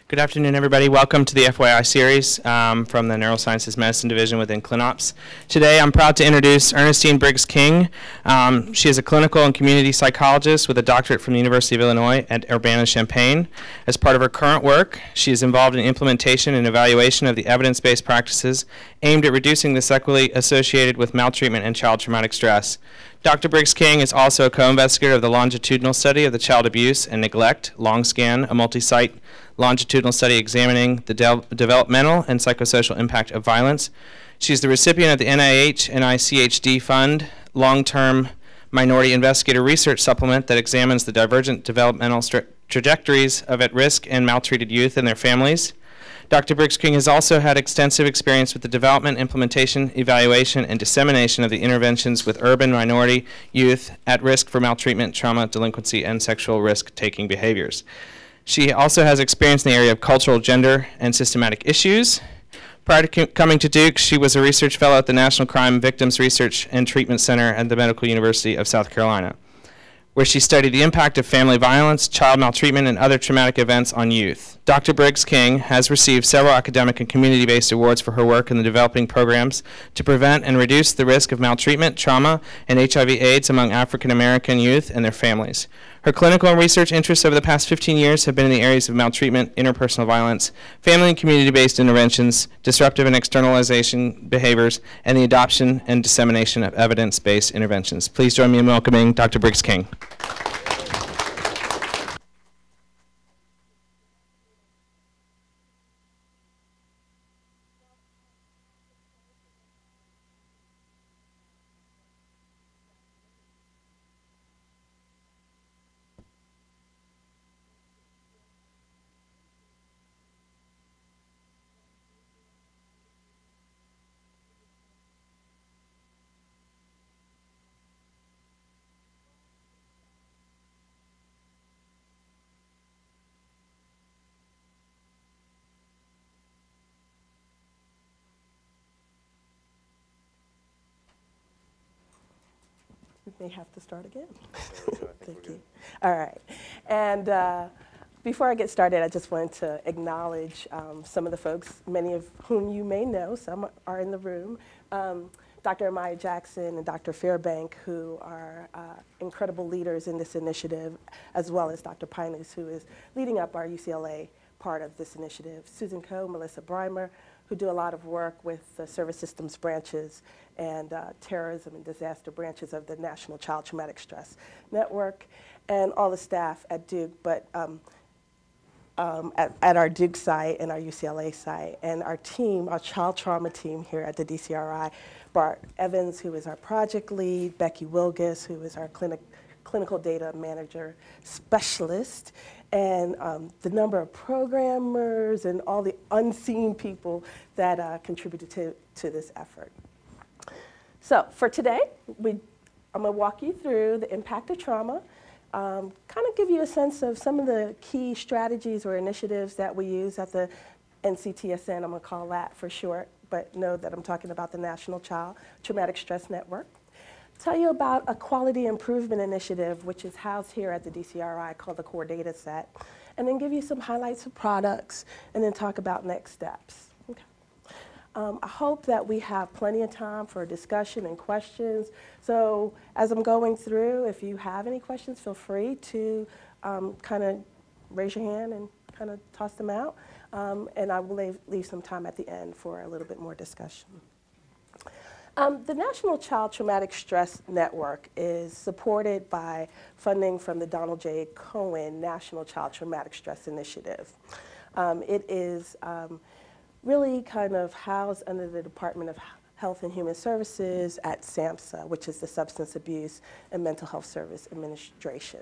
Good afternoon, everybody. Welcome to the FYI series from the Neurosciences Medicine Division within ClinOps. Today, I'm proud to introduce Ernestine Briggs King. She is a clinical and community psychologist with a doctorate from the University of Illinois at Urbana-Champaign. As part of her current work, she is involved in implementation and evaluation of the evidence-based practices aimed at reducing the sequelae associated with maltreatment and child traumatic stress. Dr. Briggs King is also a co-investigator of the longitudinal study of the child abuse and neglect, LongScan, a multi-site longitudinal study examining the developmental and psychosocial impact of violence. She's the recipient of the NIH and ICHD Fund Long-Term Minority Investigator Research Supplement that examines the divergent developmental trajectories of at-risk and maltreated youth and their families. Dr. Briggs King has also had extensive experience with the development, implementation, evaluation, and dissemination of the interventions with urban minority youth at risk for maltreatment, trauma, delinquency, and sexual risk-taking behaviors. She also has experience in the area of cultural, gender, and systematic issues. Prior to coming to Duke, she was a research fellow at the National Crime Victims Research and Treatment Center at the Medical University of South Carolina, where she studied the impact of family violence, child maltreatment, and other traumatic events on youth. Dr. Briggs King has received several academic and community-based awards for her work in the developing programs to prevent and reduce the risk of maltreatment, trauma, and HIV/AIDS among African American youth and their families. Her clinical and research interests over the past 15 years have been in the areas of maltreatment, interpersonal violence, family and community-based interventions, disruptive and externalization behaviors, and the adoption and dissemination of evidence-based interventions. Please join me in welcoming Dr. Briggs King. May have to start again. Thank you. All right. And before I get started, I just wanted to acknowledge some of the folks, many of whom you may know. Some are in the room. Dr. Amaya Jackson and Dr. Fairbank, who are incredible leaders in this initiative, as well as Dr. Pinus, who is leading up our UCLA part of this initiative. Susan Coe, Melissa Breimer, who do a lot of work with the service systems branches and terrorism and disaster branches of the National Child Traumatic Stress Network, and all the staff at Duke, but at our Duke site and our UCLA site, and our team, our child trauma team here at the DCRI, Bart Evans, who is our project lead, Becky Wilgus, who is our clinical data manager specialist, and the number of programmers and all the unseen people that contributed to this effort. So for today, I'm going to walk you through the impact of trauma, kind of give you a sense of some of the key strategies or initiatives that we use at the NCTSN, I'm going to call that for short, but know that I'm talking about the National Child Traumatic Stress Network. Tell you about a quality improvement initiative, which is housed here at the DCRI called the Core Data Set, and then give you some highlights of products, and then talk about next steps. Okay. I hope that we have plenty of time for discussion and questions. So as I'm going through, if you have any questions, feel free to kind of raise your hand and kind of toss them out. And I will leave some time at the end for a little bit more discussion. The National Child Traumatic Stress Network is supported by funding from the Donald J. Cohen National Child Traumatic Stress Initiative. It is really kind of housed under the Department of Health and Human Services at SAMHSA, which is the Substance Abuse and Mental Health Service Administration.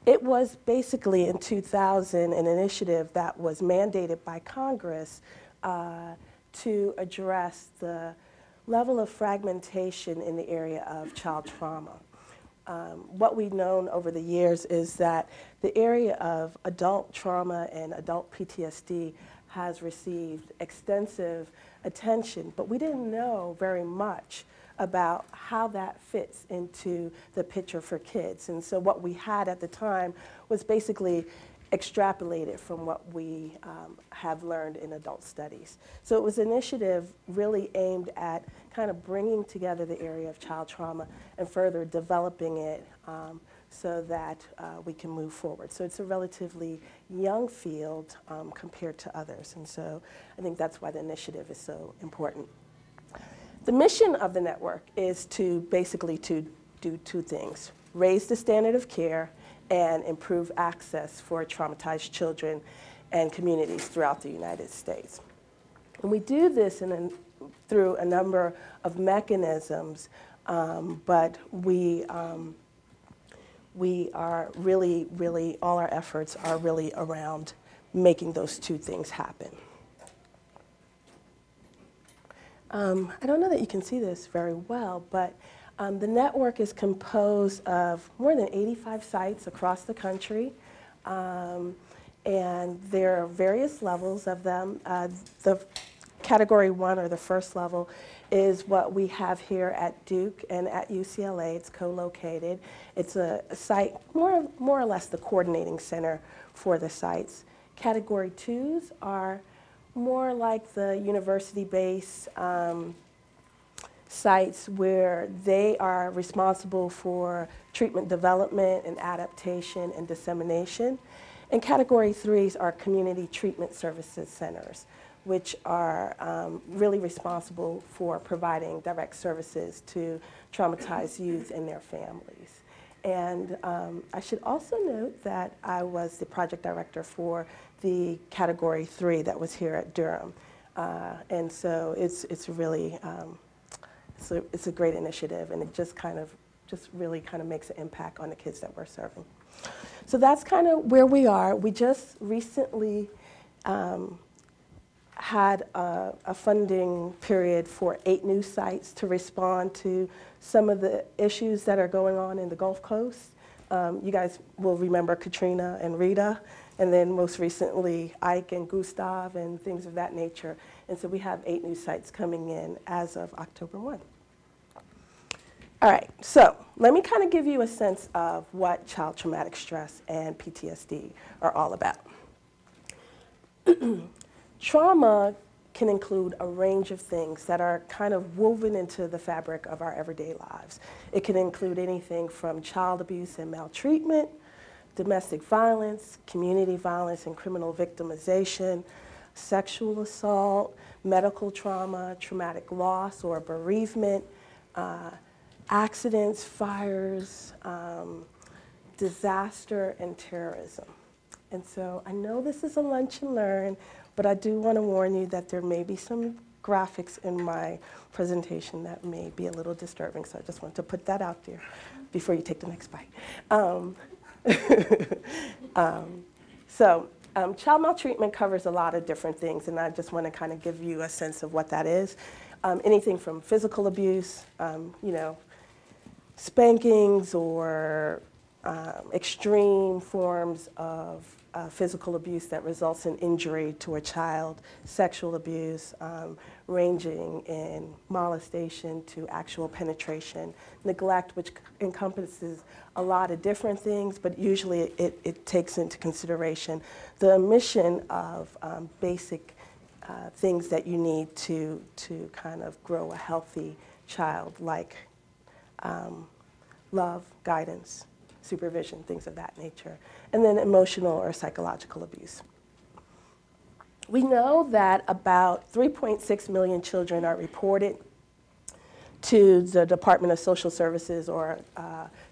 It was basically in 2000 an initiative that was mandated by Congress to address the level of fragmentation in the area of child trauma. What we've known over the years is that the area of adult trauma and adult PTSD has received extensive attention, but we didn't know very much about how that fits into the picture for kids. And so what we had at the time was basically extrapolated from what we have learned in adult studies. So it was an initiative really aimed at kind of bringing together the area of child trauma and further developing it so that we can move forward. So it's a relatively young field compared to others, and so I think that's why the initiative is so important. The mission of the network is to basically to do two things: raise the standard of care and improve access for traumatized children and communities throughout the United States. And we do this through a number of mechanisms, but we are really, all our efforts are really around making those two things happen. I don't know that you can see this very well, but the network is composed of more than 85 sites across the country, and there are various levels of them. The Category 1, or the first level, is what we have here at Duke and at UCLA. It's co-located. It's a site, more or less the coordinating center for the sites. Category 2s are more like the university-based sites where they are responsible for treatment development and adaptation and dissemination. And Category 3s are community treatment services centers, which are really responsible for providing direct services to traumatized youth and their families. And I should also note that I was the project director for the Category 3 that was here at Durham. And so it's really, it's a great initiative, and it just really makes an impact on the kids that we're serving. So that's kind of where we are. We just recently had a funding period for 8 new sites to respond to some of the issues that are going on in the Gulf Coast. You guys will remember Katrina and Rita, and then most recently Ike and Gustav and things of that nature. And so we have 8 new sites coming in as of October 1. All right, so let me kind of give you a sense of what child traumatic stress and PTSD are all about. Trauma can include a range of things that are kind of woven into the fabric of our everyday lives. It can include anything from child abuse and maltreatment, domestic violence, community violence and criminal victimization, sexual assault, medical trauma, traumatic loss or bereavement, accidents, fires, disaster, and terrorism. And so I know this is a lunch and learn, but I do want to warn you that there may be some graphics in my presentation that may be a little disturbing, so I just want to put that out there before you take the next bite. Child maltreatment covers a lot of different things, and I just want to kind of give you a sense of what that is. Anything from physical abuse, spankings or extreme forms of physical abuse that results in injury to a child, sexual abuse, ranging in molestation to actual penetration, neglect, which encompasses a lot of different things, but usually it takes into consideration the omission of basic things that you need to kind of grow a healthy child, like love, guidance, supervision, things of that nature, and then emotional or psychological abuse. We know that about 3.6 million children are reported to the Department of Social Services or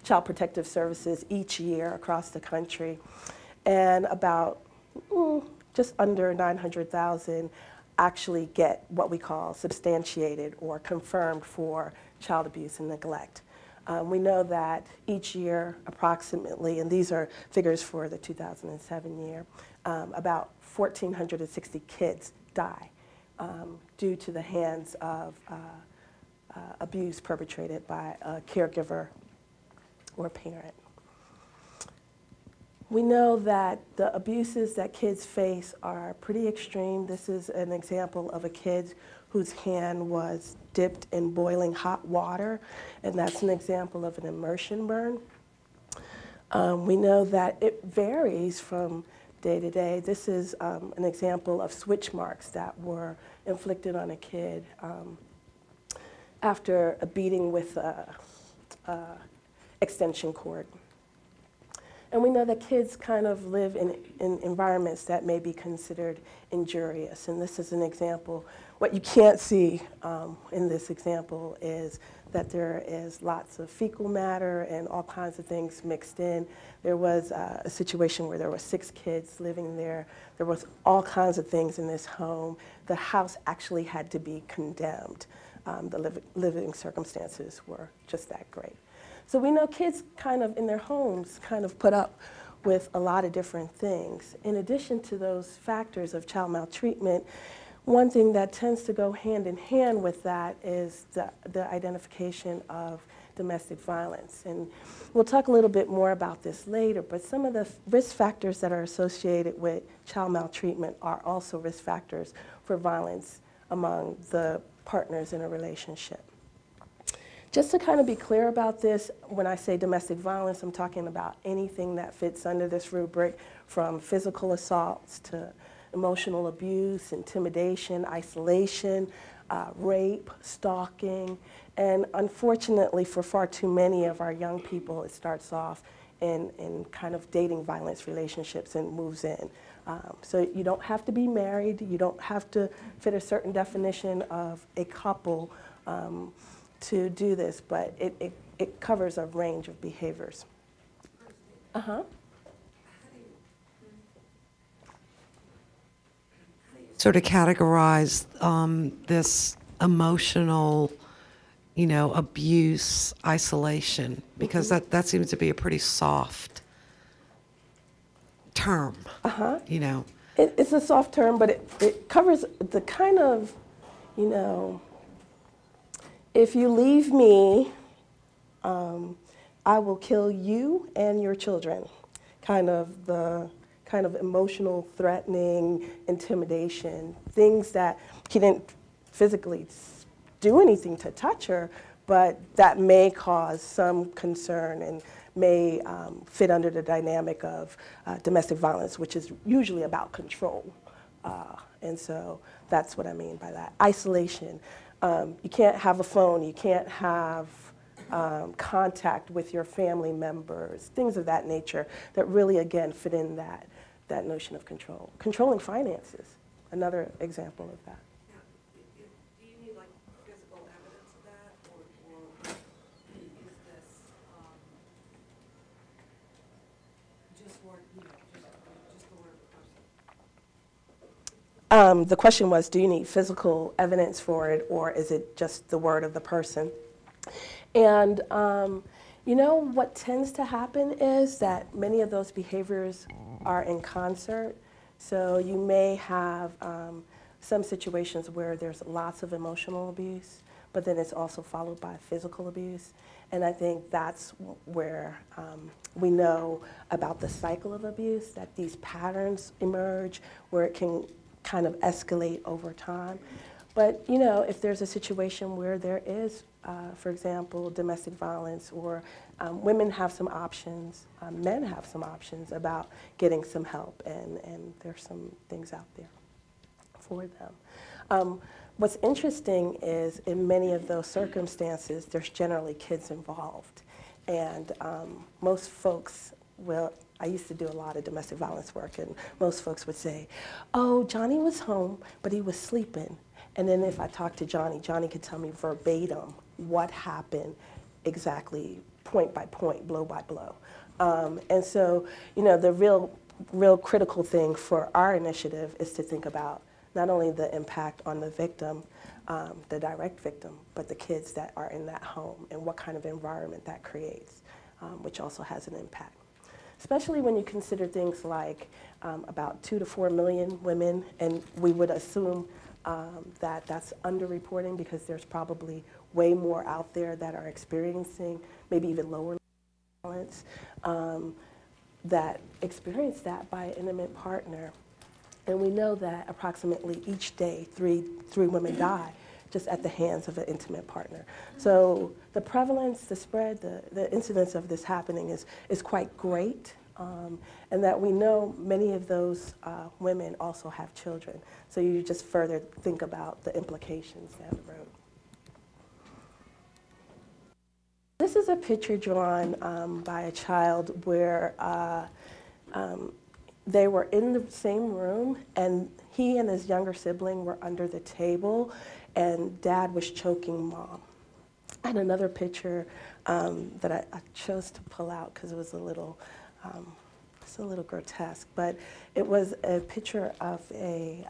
Child Protective Services each year across the country, and about just under 900,000 actually get what we call substantiated or confirmed for child abuse and neglect. We know that each year approximately, and these are figures for the 2007 year, about 1,460 kids die due to the hands of abuse perpetrated by a caregiver or parent. We know that the abuses that kids face are pretty extreme. This is an example of a kid whose hand was dipped in boiling hot water, and that's an example of an immersion burn. We know that it varies from day to day. This is an example of switch marks that were inflicted on a kid after a beating with a extension cord. And we know that kids kind of live in environments that may be considered injurious. And this is an example. What you can't see in this example is that there is lots of fecal matter and all kinds of things mixed in. There was a situation where there were 6 kids living there. There was all kinds of things in this home. The house actually had to be condemned. The living circumstances were just that great. So we know kids kind of in their homes kind of put up with a lot of different things. In addition to those factors of child maltreatment, one thing that tends to go hand in hand with that is the identification of domestic violence. And we'll talk a little bit more about this later, but some of the risk factors that are associated with child maltreatment are also risk factors for violence among the partners in a relationship. Just to kind of be clear about this, when I say domestic violence, I'm talking about anything that fits under this rubric, from physical assaults to emotional abuse, intimidation, isolation, rape, stalking, and unfortunately for far too many of our young people, it starts off in kind of dating violence relationships and moves in. So you don't have to be married, you don't have to fit a certain definition of a couple to do this, but it covers a range of behaviors. Sort of categorize this emotional, abuse, isolation, because that seems to be a pretty soft term. It's a soft term, but it covers the kind of, if you leave me, I will kill you and your children. Kind of emotional, threatening, intimidation, things that he didn't physically do anything to touch her, but that may cause some concern and may fit under the dynamic of domestic violence, which is usually about control. And so that's what I mean by that. Isolation. You can't have a phone, you can't have contact with your family members, things of that nature that really, again, fit in that notion of control. Controlling finances, another example of that. Now, do you need like physical evidence of that, or is this just word, just the word of the person? The question was, do you need physical evidence for it, or is it just the word of the person? And what tends to happen is that many of those behaviors are in concert. So you may have some situations where there's lots of emotional abuse, but then it's also followed by physical abuse. And I think that's where we know about the cycle of abuse, that these patterns emerge where it can kind of escalate over time. But if there's a situation where there is, for example, domestic violence, or women have some options, men have some options about getting some help, and there's some things out there for them. What's interesting is in many of those circumstances, there's generally kids involved. And most folks I used to do a lot of domestic violence work, and most folks would say, oh, Johnny was home, but he was sleeping. And then if I talked to Johnny, Johnny could tell me verbatim what happened exactly, point by point, blow by blow. And so, the real critical thing for our initiative is to think about not only the impact on the victim, the direct victim, but the kids that are in that home and what kind of environment that creates, which also has an impact. Especially when you consider things like about 2 to 4 million women, and we would assume that that's underreporting because there's probably way more out there that are experiencing maybe even lower violence, that experience that by an intimate partner. And we know that approximately each day, three women die just at the hands of an intimate partner. So the prevalence, the spread, the incidence of this happening is quite great. and that we know many of those women also have children. So you just further think about the implications down the road. This is a picture drawn by a child where they were in the same room, and he and his younger sibling were under the table, and dad was choking mom. And another picture that I chose to pull out because it was a little grotesque, but it was a picture of a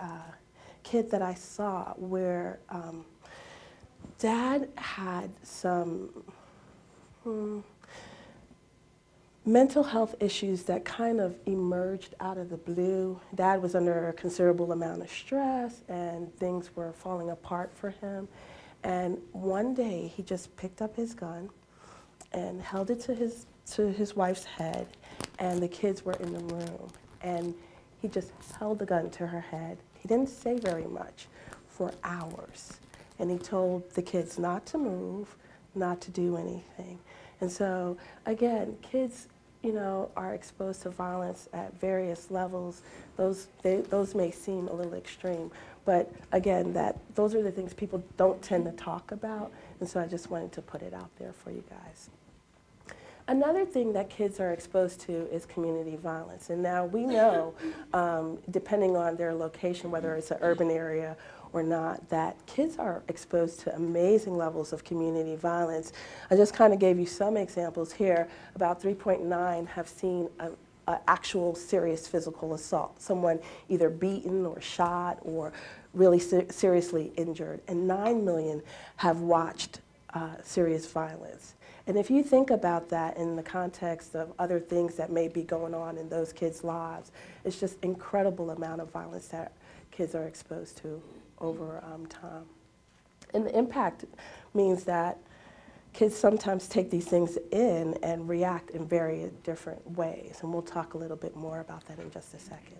kid that I saw where dad had some mental health issues that kind of emerged out of the blue. Dad was under a considerable amount of stress and things were falling apart for him. And one day he just picked up his gun and held it to his wife's head, and the kids were in the room. And he just held the gun to her head. He didn't say very much for hours. And he told the kids not to move, not to do anything. And so, again, kids, you know, are exposed to violence at various levels. Those may seem a little extreme, but again, those are the things people don't tend to talk about, and so I just wanted to put it out there for you guys. Another thing that kids are exposed to is community violence, and now we know, depending on their location, whether it's an urban area or not, that kids are exposed to amazing levels of community violence. I just kind of gave you some examples here. About 3.9 have seen an actual serious physical assault, someone either beaten or shot or really seriously injured, and 9 million have watched serious violence. And if you think about that in the context of other things that may be going on in those kids' lives, it's just incredible amount of violence that kids are exposed to over time. And the impact means that kids sometimes take these things in and react in very different ways. And we'll talk a little bit more about that in just a second.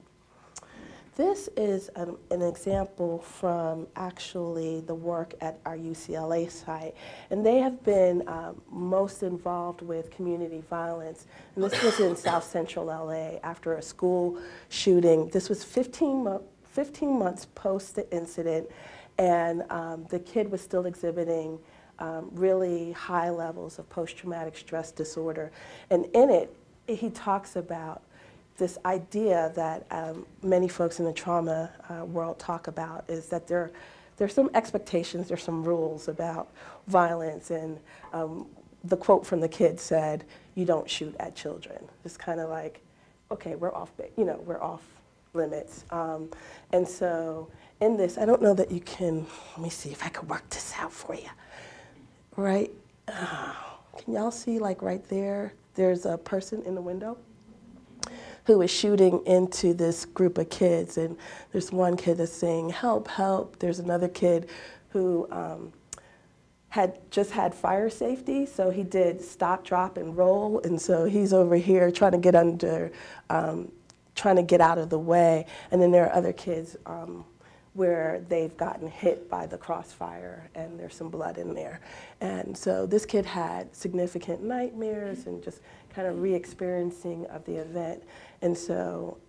This is an example from actually the work at our UCLA site. And they have been most involved with community violence. And this was in South Central LA after a school shooting. This was 15 months post the incident, and the kid was still exhibiting really high levels of post-traumatic stress disorder. And in it, he talks about this idea that many folks in the trauma world talk about, is that there's some expectations, there's some rules about violence, and the quote from the kid said, "You don't shoot at children." It's kind of like, okay, we're off limits. And so in this, I don't know that you can, let me see if I can work this out for you. Right? Can y'all see, like right there, there's a person in the window who is shooting into this group of kids, and there's one kid that's saying, "Help, help." There's another kid who had just had fire safety, so he did stop, drop, and roll, and so he's over here trying to get under, trying to get out of the way. And then there are other kids where they've gotten hit by the crossfire and there's some blood in there. And so this kid had significant nightmares and just kind of re-experiencing of the event. And so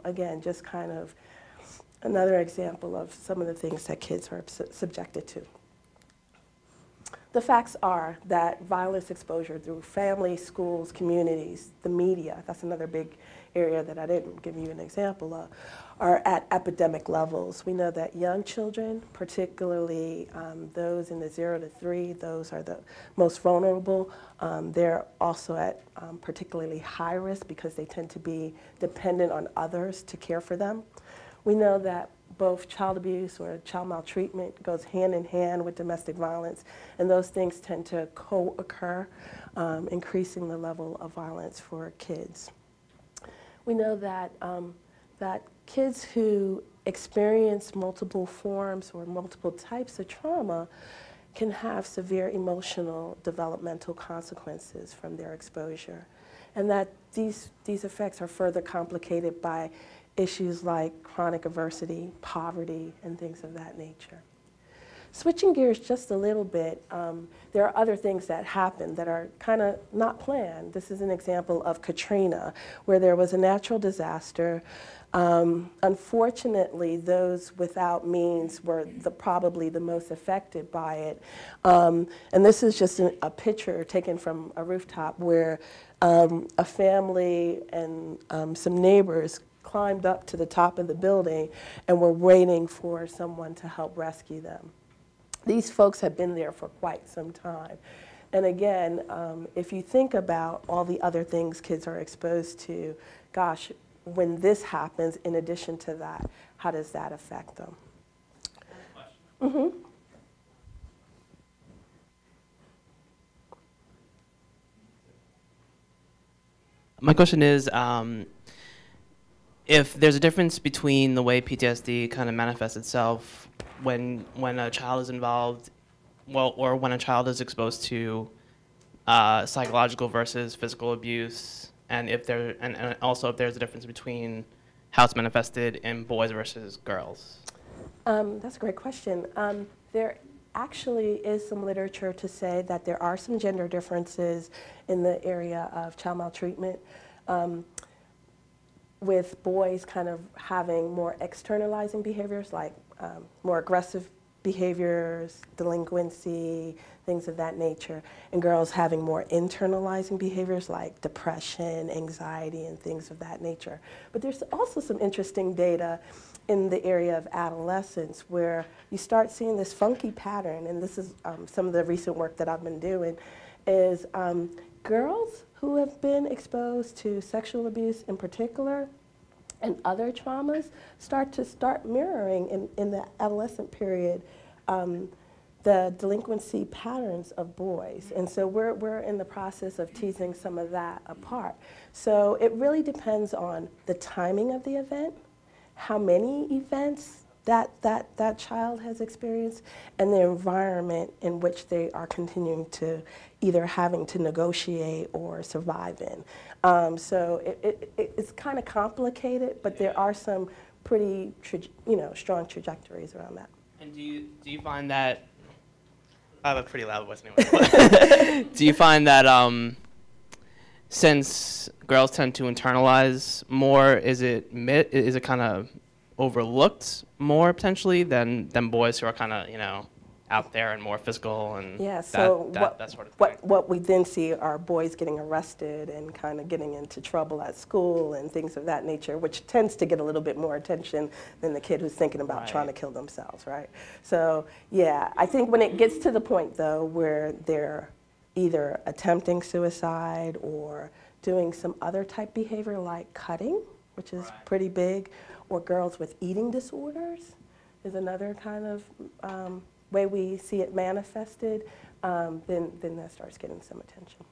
again, just kind of another example of some of the things that kids are subjected to. The facts are that violence exposure through family, schools, communities, the media, that's another big area that I didn't give you an example of, are at epidemic levels. We know that young children, particularly those in the 0 to 3, those are the most vulnerable. They're also at particularly high risk because they tend to be dependent on others to care for them. We know that both child abuse or child maltreatment goes hand in hand with domestic violence, and those things tend to co-occur, increasing the level of violence for kids. We know that, that kids who experience multiple forms or multiple types of trauma can have severe emotional developmental consequences from their exposure, and that these effects are further complicated by issues like chronic adversity, poverty, and things of that nature. Switching gears just a little bit, there are other things that happen that are kind of not planned. This is an example of Katrina, where there was a natural disaster. Unfortunately, those without means were probably the most affected by it. And this is just a picture taken from a rooftop where a family and some neighbors climbed up to the top of the building and were waiting for someone to help rescue them. These folks have been there for quite some time. And again, if you think about all the other things kids are exposed to, gosh, when this happens, in addition to that, how does that affect them? Mm-hmm. My question is, if there's a difference between the way PTSD kind of manifests itself when a child is involved, well, or when a child is exposed to psychological versus physical abuse, and and also if there's a difference between how it's manifested in boys versus girls. That's a great question. There actually is some literature to say that there are some gender differences in the area of child maltreatment, with boys kind of having more externalizing behaviors, like more aggressive behaviors, delinquency, things of that nature, and girls having more internalizing behaviors like depression, anxiety, and things of that nature. But there's also some interesting data in the area of adolescence where you start seeing this funky pattern, and this is some of the recent work that I've been doing, is girls who have been exposed to sexual abuse in particular and other traumas start mirroring in the adolescent period the delinquency patterns of boys. And so we're in the process of teasing some of that apart. So it really depends on the timing of the event, how many events that child has experienced, and the environment in which they are continuing to either having to negotiate or survive in. So it's kind of complicated, but there are some pretty strong trajectories around that. And do you find that, I have a pretty loud voice anyway, do you find that since girls tend to internalize more, is it kind of overlooked more potentially than boys who are kind of out there and more physical and that sort of thing? What we then see are boys getting arrested and kind of getting into trouble at school and things of that nature, which tends to get a little bit more attention than the kid who's thinking about trying to kill themselves, right? So yeah, I think when it gets to the point though where they're either attempting suicide or doing some other type behavior like cutting, which is pretty big, or girls with eating disorders is another kind of way we see it manifested, then that starts getting some attention.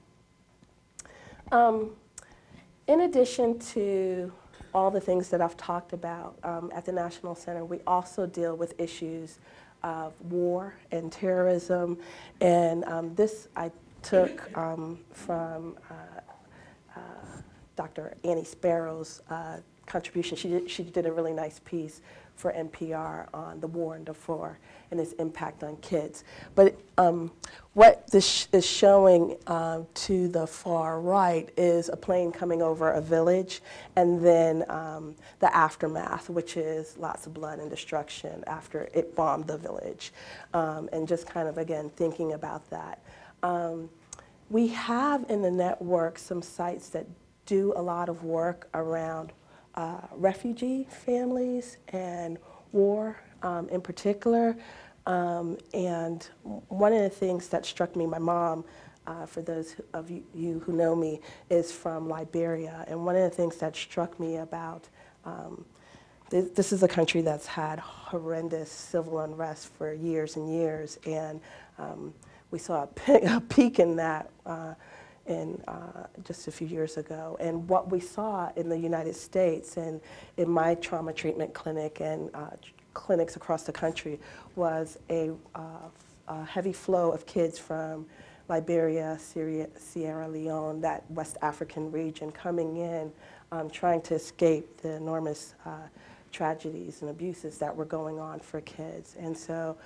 In addition to all the things that I've talked about at the National Center, we also deal with issues of war and terrorism, and this I took from Dr. Annie Sparrow's contribution. She did a really nice piece for NPR on the war in Darfur and its impact on kids. But what this is showing to the far right is a plane coming over a village, and then the aftermath, which is lots of blood and destruction after it bombed the village. And just kind of, again, thinking about that. We have in the network some sites that do a lot of work around refugee families and war in particular. And one of the things that struck me, my mom, for those of you who know me, is from Liberia. And one of the things that struck me about, this is a country that's had horrendous civil unrest for years and years. And we saw a peak in that just a few years ago. And what we saw in the United States and in my trauma treatment clinic and clinics across the country was a heavy flow of kids from Liberia, Syria, Sierra Leone, that West African region coming in, trying to escape the enormous tragedies and abuses that were going on for kids. And so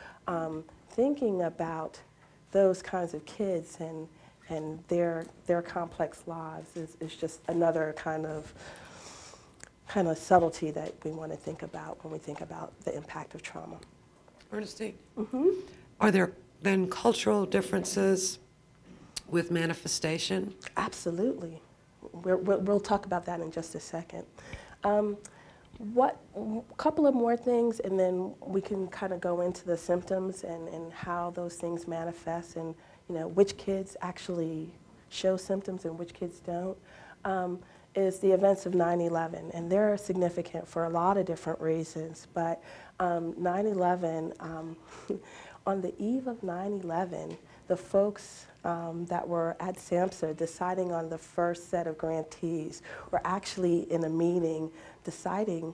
thinking about those kinds of kids and their complex lives is just another kind of subtlety that we want to think about when we think about the impact of trauma. Ernestine, are there then cultural differences with manifestation? Absolutely. We'll talk about that in just a second. A couple of more things, and then we can kind of go into the symptoms and how those things manifest, and which kids actually show symptoms and which kids don't. Is the events of 9/11, and they're significant for a lot of different reasons. But 9/11, on the eve of 9/11, the folks that were at SAMHSA deciding on the first set of grantees were actually in a meeting deciding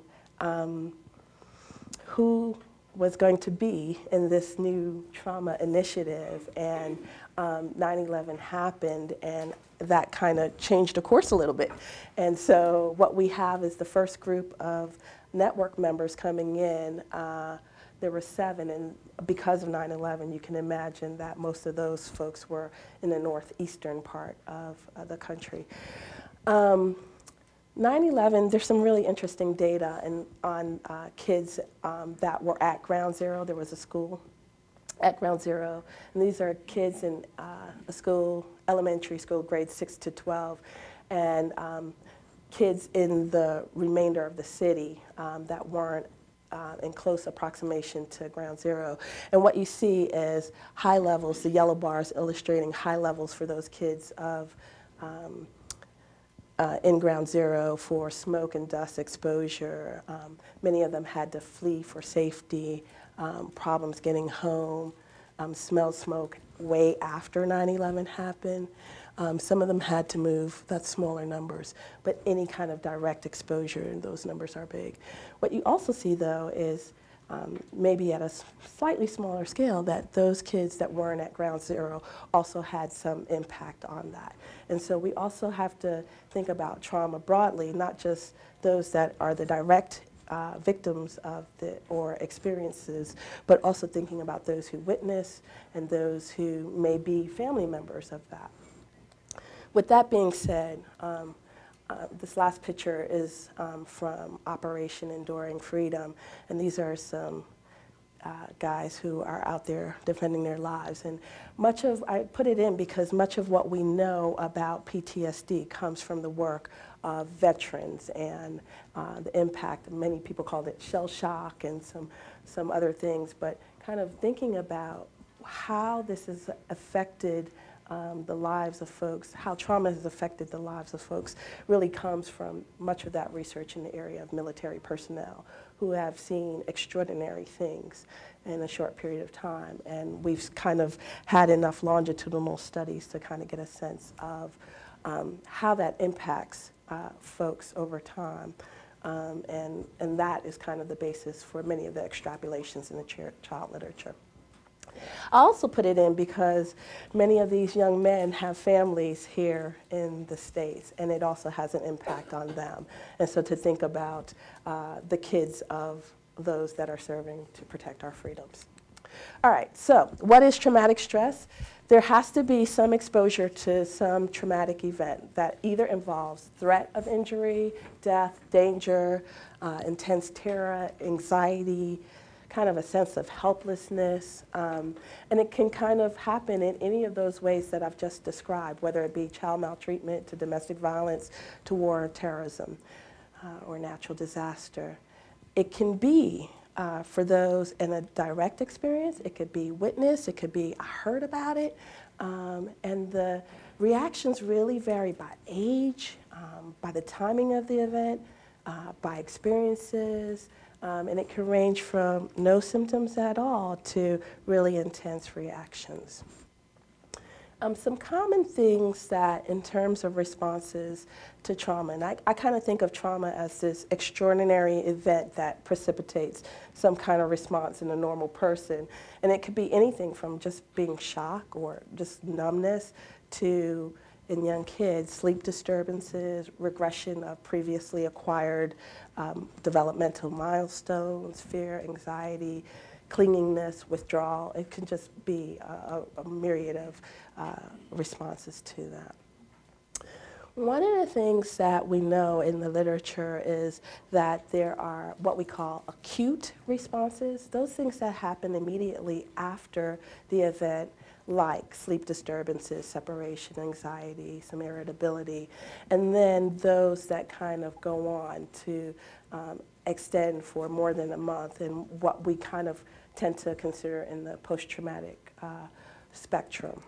who was going to be in this new trauma initiative. And 9/11 happened, and that kind of changed the course a little bit. And so what we have is the first group of network members coming in. There were 7, and because of 9/11, you can imagine that most of those folks were in the northeastern part of the country. 9/11, there's some really interesting data on kids that were at Ground Zero. There was a school at Ground Zero, and these are kids in a school, elementary school, grades 6 to 12, and kids in the remainder of the city that weren't in close approximation to Ground Zero. And what you see is high levels, the yellow bars illustrating high levels for those kids of in Ground Zero for smoke and dust exposure. Many of them had to flee for safety, problems getting home, smelled smoke way after 9/11 happened. Some of them had to move, that's smaller numbers, but any kind of direct exposure, and those numbers are big. What you also see, though, is maybe at a slightly smaller scale, that those kids that weren't at Ground Zero also had some impact on that. And so we also have to think about trauma broadly, not just those that are the direct victims of or experiences, but also thinking about those who witness and those who may be family members of that. With that being said, this last picture is from Operation Enduring Freedom, and these are some guys who are out there defending their lives. And I put it in because much of what we know about PTSD comes from the work of veterans and the impact. Many people call it shell shock and some other things, but kind of thinking about how this has affected the lives of folks, how trauma has affected the lives of folks, really comes from much of that research in the area of military personnel who have seen extraordinary things in a short period of time. And we've kind of had enough longitudinal studies to kind of get a sense of how that impacts folks over time. And that is kind of the basis for many of the extrapolations in the child literature. I also put it in because many of these young men have families here in the States, and it also has an impact on them. And so to think about the kids of those that are serving to protect our freedoms. All right, so what is traumatic stress? There has to be some exposure to some traumatic event that either involves threat of injury, death, danger, intense terror, anxiety, kind of a sense of helplessness, and it can kind of happen in any of those ways that I've just described, whether it be child maltreatment to domestic violence to war or terrorism or natural disaster. It can be for those in a direct experience, it could be witness, it could be I heard about it, and the reactions really vary by age, by the timing of the event, by experiences, and it can range from no symptoms at all to really intense reactions. Some common things that in terms of responses to trauma, and I kind of think of trauma as this extraordinary event that precipitates some kind of response in a normal person. And it could be anything from just being shocked or just numbness to in young kids, sleep disturbances, regression of previously acquired developmental milestones, fear, anxiety, clinginess, withdrawal. It can just be a myriad of responses to that. One of the things that we know in the literature is that there are what we call acute responses, those things that happen immediately after the event, like sleep disturbances, separation anxiety, some irritability, and then those that kind of go on to extend for more than a month, and what we kind of tend to consider in the post-traumatic spectrum.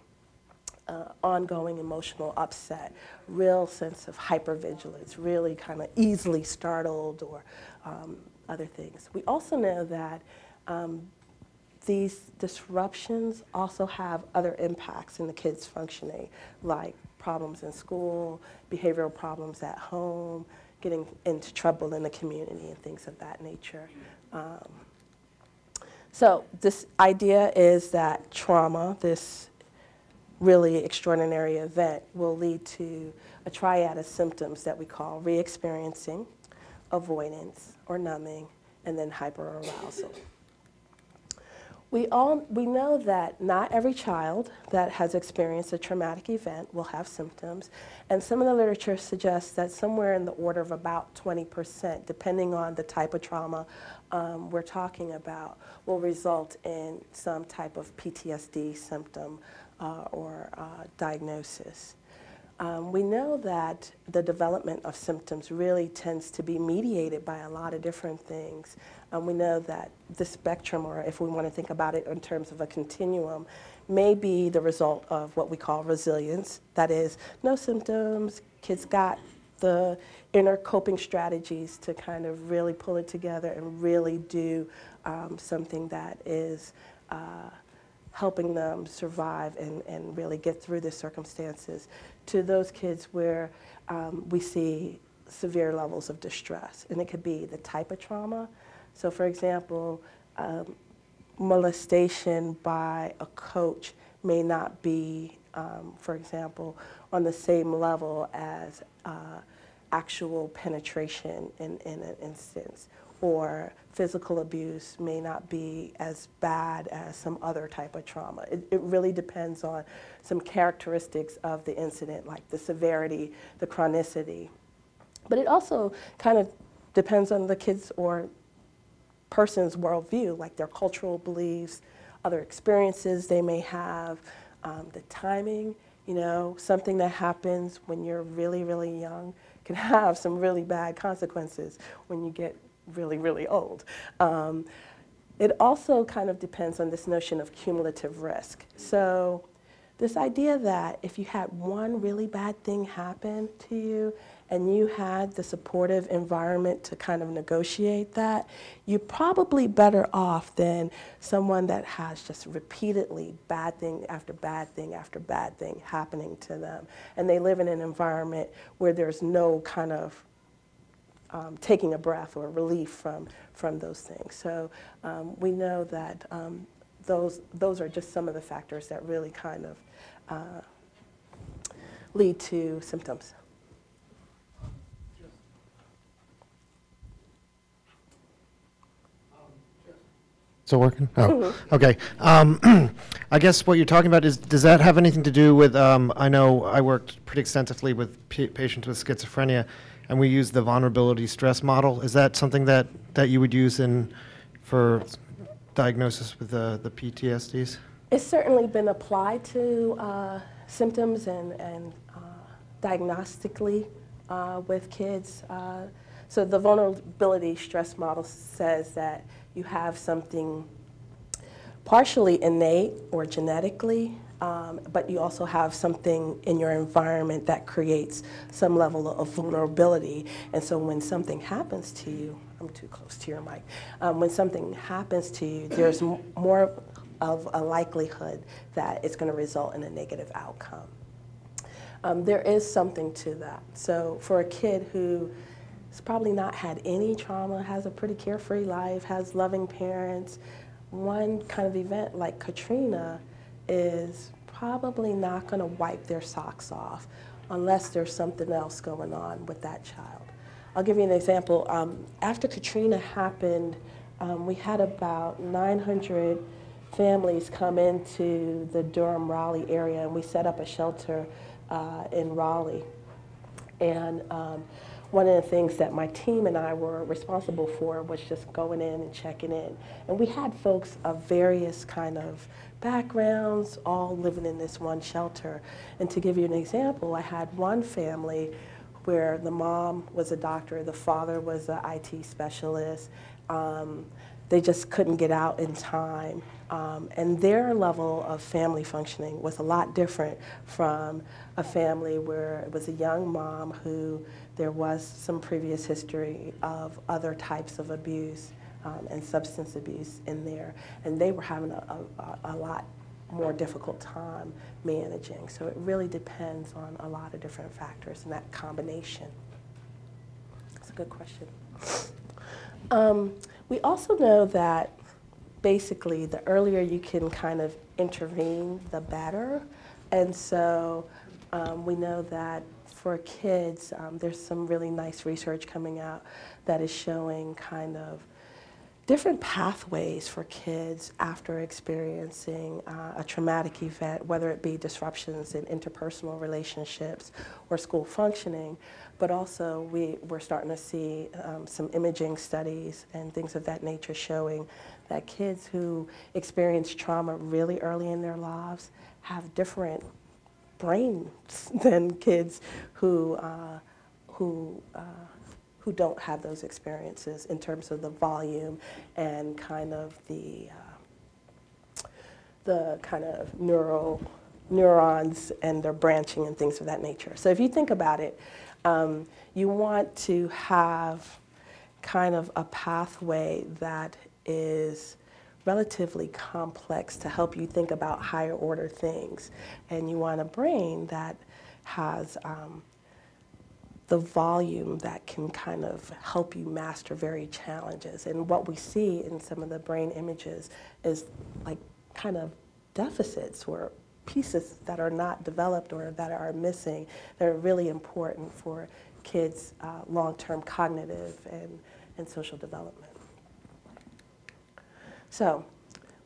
Ongoing emotional upset, real sense of hypervigilance, really kind of easily startled, or other things. We also know that these disruptions also have other impacts in the kids' functioning, like problems in school, behavioral problems at home, getting into trouble in the community, and things of that nature. So this idea is that trauma, this really extraordinary event, will lead to a triad of symptoms that we call re-experiencing, avoidance or numbing, and then hyperarousal. We know that not every child that has experienced a traumatic event will have symptoms, and some of the literature suggests that somewhere in the order of about 20%, depending on the type of trauma we're talking about, will result in some type of PTSD symptom or diagnosis. We know that the development of symptoms really tends to be mediated by a lot of different things. We know that the spectrum, or if we want to think about it in terms of a continuum, may be the result of what we call resilience. That is, no symptoms, kids got the inner coping strategies to kind of really pull it together and really do something that is helping them survive and really get through the circumstances, to those kids where we see severe levels of distress. And it could be the type of trauma. So for example, molestation by a coach may not be, for example, on the same level as actual penetration in an instance, or physical abuse may not be as bad as some other type of trauma. It really depends on some characteristics of the incident, like the severity, the chronicity. But it also kind of depends on the kid's or person's worldview, like their cultural beliefs, other experiences they may have, the timing. You know, something that happens when you're really, really young can have some really bad consequences when you get really, really old. It also kind of depends on this notion of cumulative risk. So this idea that if you had one really bad thing happen to you and you had the supportive environment to kind of negotiate that, you're probably better off than someone that has just repeatedly bad thing after bad thing after bad thing happening to them. And they live in an environment where there's no kind of taking a breath or relief from those things. So we know that those are just some of the factors that really kind of lead to symptoms. Still working? Oh, okay. I guess what you're talking about is, does that have anything to do with, I know I worked pretty extensively with patients with schizophrenia, and we use the vulnerability stress model. Is that something that you would use for diagnosis with the PTSDs? It's certainly been applied to symptoms and diagnostically with kids. So the vulnerability stress model says that you have something partially innate or genetically, but you also have something in your environment that creates some level of vulnerability. And so when something happens to you, I'm too close to your mic, when something happens to you, there's more of a likelihood that it's going to result in a negative outcome. There is something to that. So for a kid who has probably not had any trauma, has a pretty carefree life, has loving parents, one kind of event like Katrina is probably not going to wipe their socks off. unless there's something else going on with that child. I'll give you an example. After Katrina happened, we had about 900 families come into the Durham-Raleigh area, and we set up a shelter in Raleigh. And one of the things that my team and I were responsible for was just going in and checking in. And we had folks of various kind of backgrounds all living in this one shelter. And to give you an example, I had one family where the mom was a doctor, the father was an IT specialist. They just couldn't get out in time. And their level of family functioning was a lot different from a family where it was a young mom who there was some previous history of other types of abuse and substance abuse in there. And they were having a lot more difficult time managing. So it really depends on a lot of different factors in that combination. That's a good question. We also know that basically the earlier you can kind of intervene, the better. And so we know that for kids, there's some really nice research coming out that is showing kind of different pathways for kids after experiencing a traumatic event, whether it be disruptions in interpersonal relationships or school functioning. But also we're starting to see some imaging studies and things of that nature showing that kids who experience trauma really early in their lives have different brains than kids who don't have those experiences in terms of the volume and kind of the kind of neurons and their branching and things of that nature. So if you think about it, you want to have kind of a pathway that is relatively complex to help you think about higher order things. And you want a brain that has the volume that can kind of help you master varied challenges. And what we see in some of the brain images is like kind of deficits or pieces that are not developed or that are missing that are really important for kids' long-term cognitive and social development. So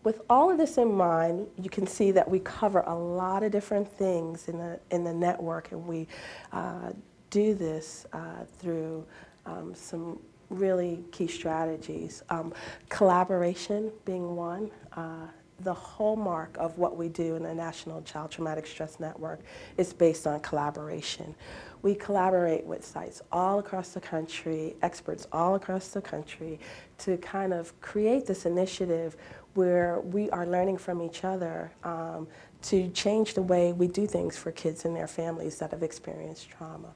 with all of this in mind, you can see that we cover a lot of different things in the network, and we do this through some really key strategies. Collaboration being one. The hallmark of what we do in the National Child Traumatic Stress Network is based on collaboration. We collaborate with sites all across the country, experts all across the country, to kind of create this initiative where we are learning from each other to change the way we do things for kids and their families that have experienced trauma.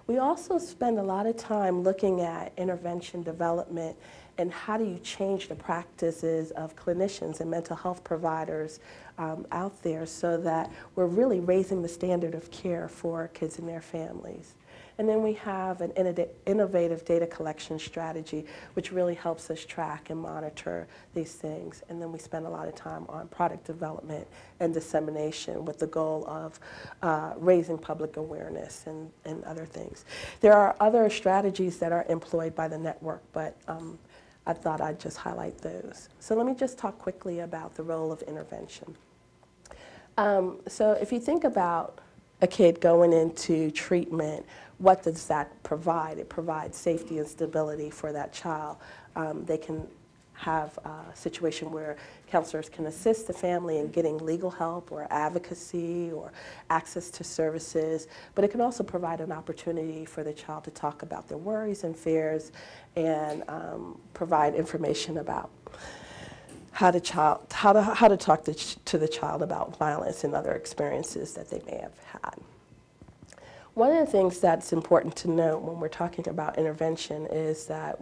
We also spend a lot of time looking at intervention development and how do you change the practices of clinicians and mental health providers out there so that we're really raising the standard of care for kids and their families. And then we have an innovative data collection strategy, which really helps us track and monitor these things. And then we spend a lot of time on product development and dissemination with the goal of raising public awareness and other things. There are other strategies that are employed by the network, but I thought I'd just highlight those. So let me just talk quickly about the role of intervention. So if you think about a kid going into treatment, what does that provide? It provides safety and stability for that child. They can have a situation where counselors can assist the family in getting legal help or advocacy or access to services, but it can also provide an opportunity for the child to talk about their worries and fears and provide information about how to talk to the child about violence and other experiences that they may have had. One of the things that's important to note when we're talking about intervention is that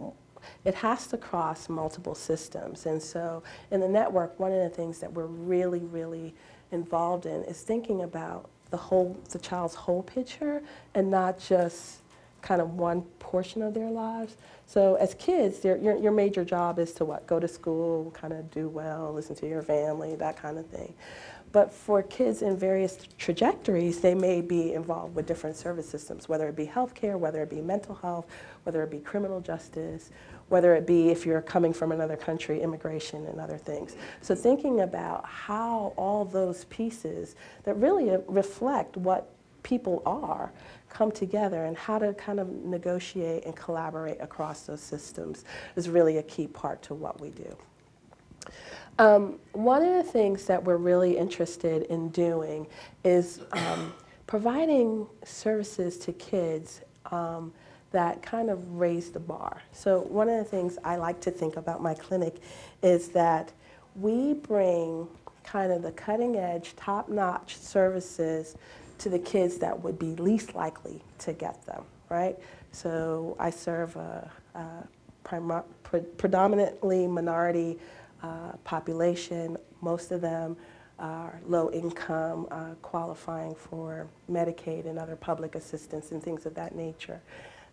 it has to cross multiple systems. And so in the network, one of the things that we're really, really involved in is thinking about the child's whole picture and not just kind of one portion of their lives. So as kids, your major job is to what? Go to school, kind of do well, listen to your family, that kind of thing. But for kids in various trajectories, they may be involved with different service systems, whether it be healthcare, whether it be mental health, whether it be criminal justice, whether it be, if you're coming from another country, immigration and other things. So thinking about how all those pieces that really reflect what people are come together and how to kind of negotiate and collaborate across those systems is really a key part to what we do. One of the things that we're really interested in doing is providing services to kids that kind of raise the bar. So one of the things I like to think about my clinic is that we bring kind of the cutting edge, top-notch services to the kids that would be least likely to get them, right? So I serve a predominantly minority population. Most of them are low income, qualifying for Medicaid and other public assistance and things of that nature.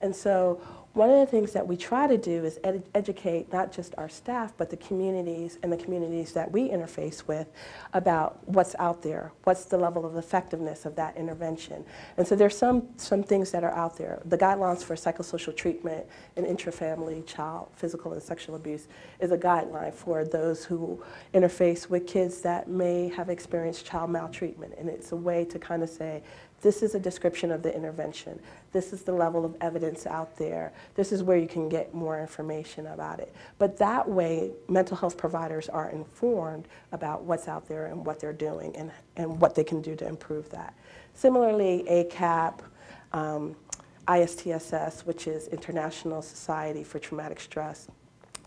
And so one of the things that we try to do is educate not just our staff, but the communities and the communities that we interface with about what's out there, what's the level of effectiveness of that intervention. And so there's some things that are out there. The guidelines for psychosocial treatment and intrafamily child physical and sexual abuse is a guideline for those who interface with kids that may have experienced child maltreatment. And it's a way to kind of say, this is a description of the intervention. This is the level of evidence out there. This is where you can get more information about it. But that way, mental health providers are informed about what's out there and what they're doing and what they can do to improve that. Similarly, ACAP, ISTSS, which is International Society for Traumatic Stress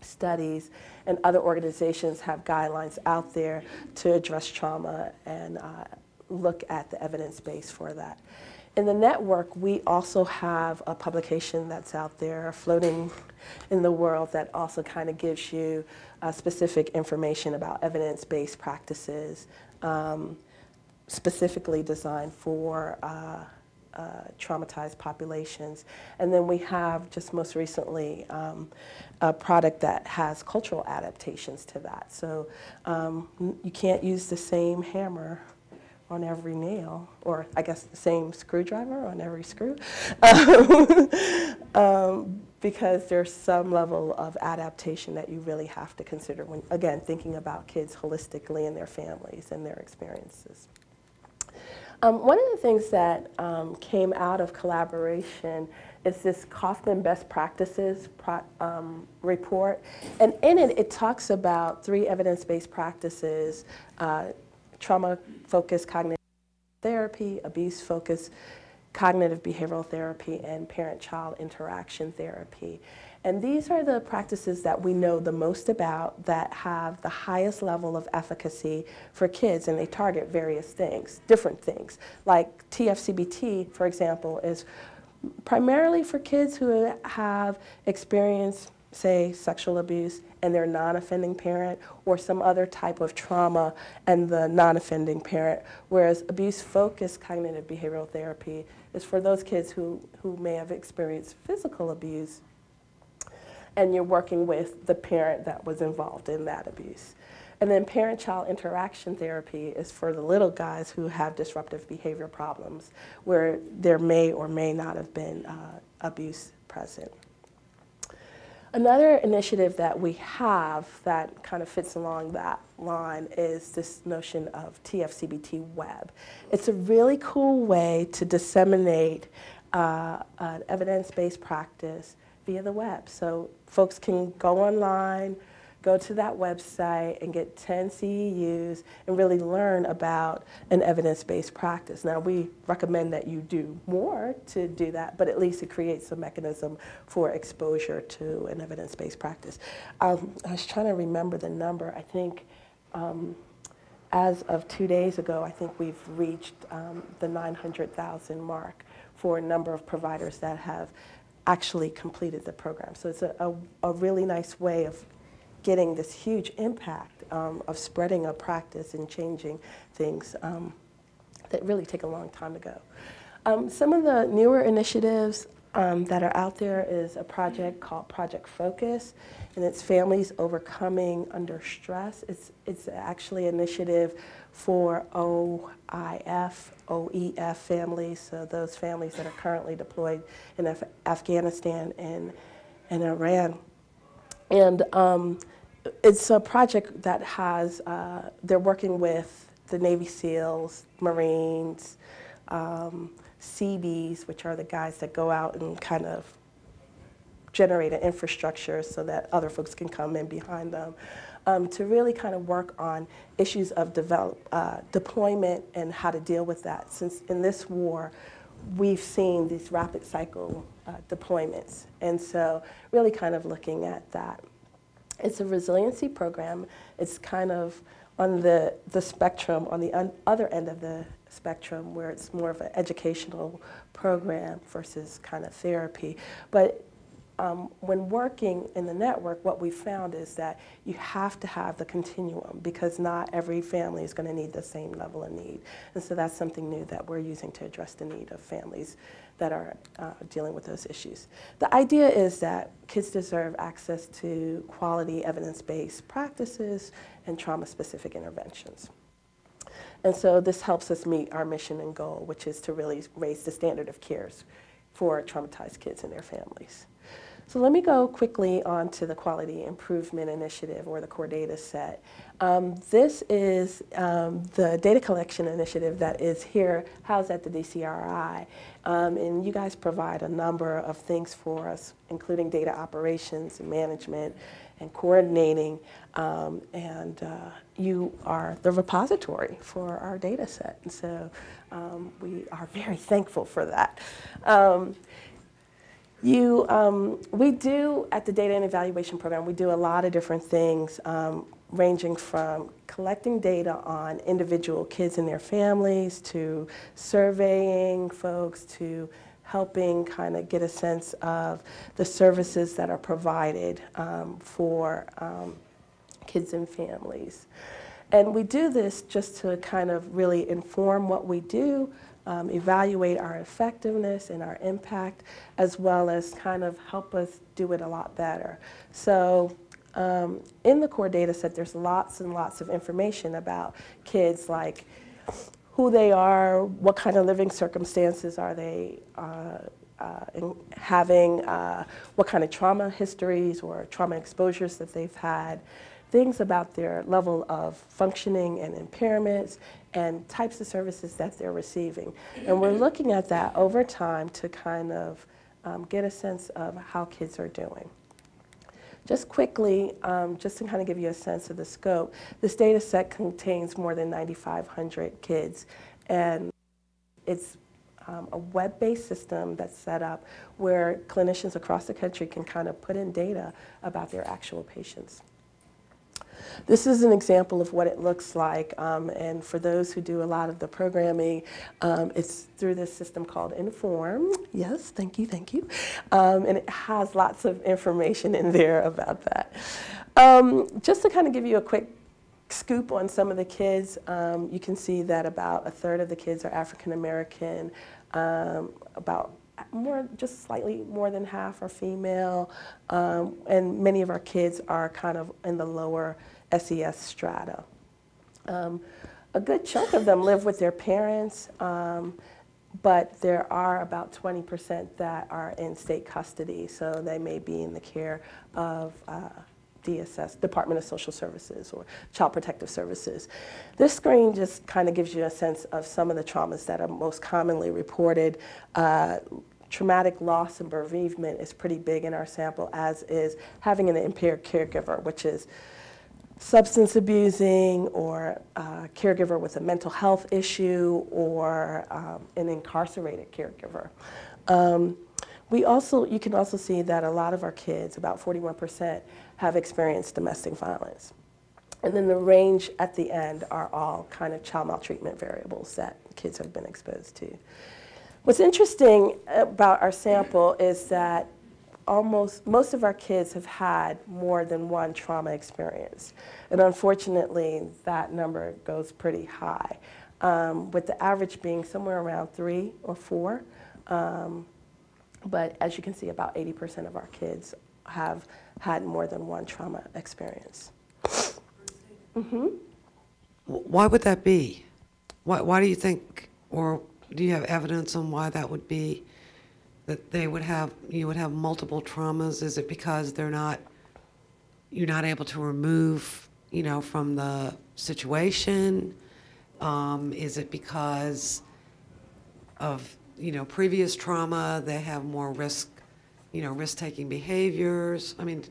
Studies, and other organizations have guidelines out there to address trauma and look at the evidence base for that. In the network, we also have a publication that's out there floating in the world that also kind of gives you specific information about evidence-based practices, specifically designed for traumatized populations. And then we have, just most recently, a product that has cultural adaptations to that. So you can't use the same hammer on every nail, or I guess the same screwdriver on every screw, because there's some level of adaptation that you really have to consider when, again, thinking about kids holistically and their families and their experiences. One of the things that came out of collaboration is this Kaufman Best Practices report, and in it, it talks about 3 evidence-based practices: trauma-focused cognitive therapy, abuse-focused cognitive behavioral therapy, and parent-child interaction therapy. And these are the practices that we know the most about that have the highest level of efficacy for kids, and they target various things, different things. Like TFC BTW, for example, is primarily for kids who have experienced, say, sexual abuse and their non-offending parent, or some other type of trauma and the non-offending parent, whereas abuse-focused cognitive behavioral therapy is for those kids who may have experienced physical abuse, and you're working with the parent that was involved in that abuse. And then parent-child interaction therapy is for the little guys who have disruptive behavior problems, where there may or may not have been abuse present. Another initiative that we have that kind of fits along that line is this notion of TFC BTW Web. It's a really cool way to disseminate an evidence-based practice via the web. So folks can go online, go to that website and get 10 CEUs and really learn about an evidence-based practice. Now, we recommend that you do more to do that, but at least it creates a mechanism for exposure to an evidence-based practice. I was trying to remember the number. I think as of 2 days ago, I think we've reached the 900,000 mark for a number of providers that have actually completed the program. So it's a really nice way of getting this huge impact of spreading a practice and changing things that really take a long time to go. Some of the newer initiatives that are out there is a project called Project Focus, and it's Families Overcoming Under Stress. It's actually an initiative for OEF families, so those families that are currently deployed in Afghanistan and Iran. And it's a project that has, they're working with the Navy SEALs, Marines, CBs, which are the guys that go out and kind of generate an infrastructure so that other folks can come in behind them, to really kind of work on issues of deployment and how to deal with that. Since in this war, we've seen these rapid cycle deployments, and so really kind of looking at that. It's a resiliency program. It's kind of on the spectrum, on the other end of the spectrum, where it's more of an educational program versus kind of therapy. But when working in the network, what we found is that you have to have the continuum, because not every family is going to need the same level of need. And so that's something new that we're using to address the need of families that are dealing with those issues. The idea is that kids deserve access to quality evidence-based practices and trauma-specific interventions. And so this helps us meet our mission and goal, which is to really raise the standard of care for traumatized kids and their families. So let me go quickly on to the Quality Improvement Initiative, or the core data set. This is the data collection initiative that is here housed at the DCRI. And you guys provide a number of things for us, including data operations and management and coordinating. You are the repository for our data set. And so we are very thankful for that. We do, at the Data and Evaluation Program, we do a lot of different things, ranging from collecting data on individual kids and their families, to surveying folks, to helping kind of get a sense of the services that are provided for kids and families. And we do this just to kind of really inform what we do, evaluate our effectiveness and our impact, as well as kind of help us do it a lot better. So in the core data set, there's lots and lots of information about kids, like who they are, what kind of living circumstances are they having, what kind of trauma histories or trauma exposures that they've had, things about their level of functioning and impairments, and types of services that they're receiving. And we're looking at that over time to kind of get a sense of how kids are doing. Just quickly, just to kind of give you a sense of the scope, this data set contains more than 9,500 kids, and it's a web-based system that's set up where clinicians across the country can kind of put in data about their actual patients. This is an example of what it looks like, and for those who do a lot of the programming, it's through this system called Inform. Yes, thank you, thank you. And it has lots of information in there about that. Just to kind of give you a quick scoop on some of the kids, you can see that about a third of the kids are African American, just slightly more than half are female, and many of our kids are kind of in the lower SES strata. A good chunk of them live with their parents, but there are about 20% that are in state custody, so they may be in the care of DSS, Department of Social Services, or Child Protective Services. This screen just kind of gives you a sense of some of the traumas that are most commonly reported. Traumatic loss and bereavement is pretty big in our sample, as is having an impaired caregiver, which is substance abusing, or a caregiver with a mental health issue, or an incarcerated caregiver. You can also see that a lot of our kids, about 41%, have experienced domestic violence. And then the range at the end are all kind of child maltreatment variables that kids have been exposed to. What's interesting about our sample is that most of our kids have had more than one trauma experience. And unfortunately, that number goes pretty high, with the average being somewhere around 3 or 4. But as you can see, about 80% of our kids have had more than one trauma experience. Why would that be? Why do you think, or do you have evidence on why that would be, that you would have multiple traumas? Is it because you're not able to remove, from the situation? Is it because of, previous trauma, they have more risk-taking behaviors? I mean,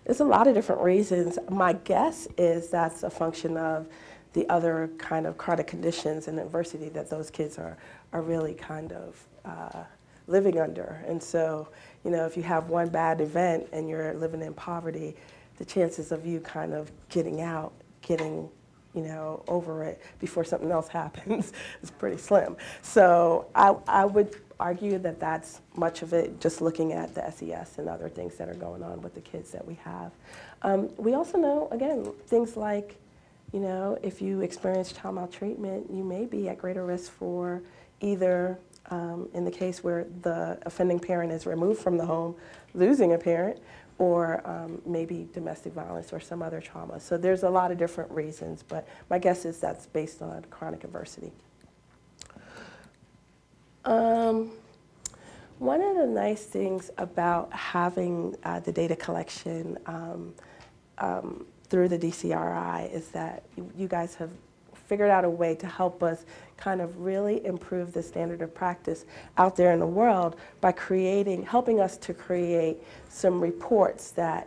there's a lot of different reasons. My guess is that's a function of the other kind of chronic conditions and adversity that those kids are really kind of living under. And so, if you have one bad event and you're living in poverty, the chances of you kind of getting over it before something else happens is pretty slim. So I would argue that that's much of it, just looking at the SES and other things that are going on with the kids that we have. We also know, again, things like, if you experience child maltreatment, you may be at greater risk for either, in the case where the offending parent is removed from the home, losing a parent, or maybe domestic violence or some other trauma. So there's a lot of different reasons, but my guess is that's based on chronic adversity. One of the nice things about having the data collection through the DCRI is that you guys have figured out a way to help us kind of really improve the standard of practice out there in the world by helping us to create some reports that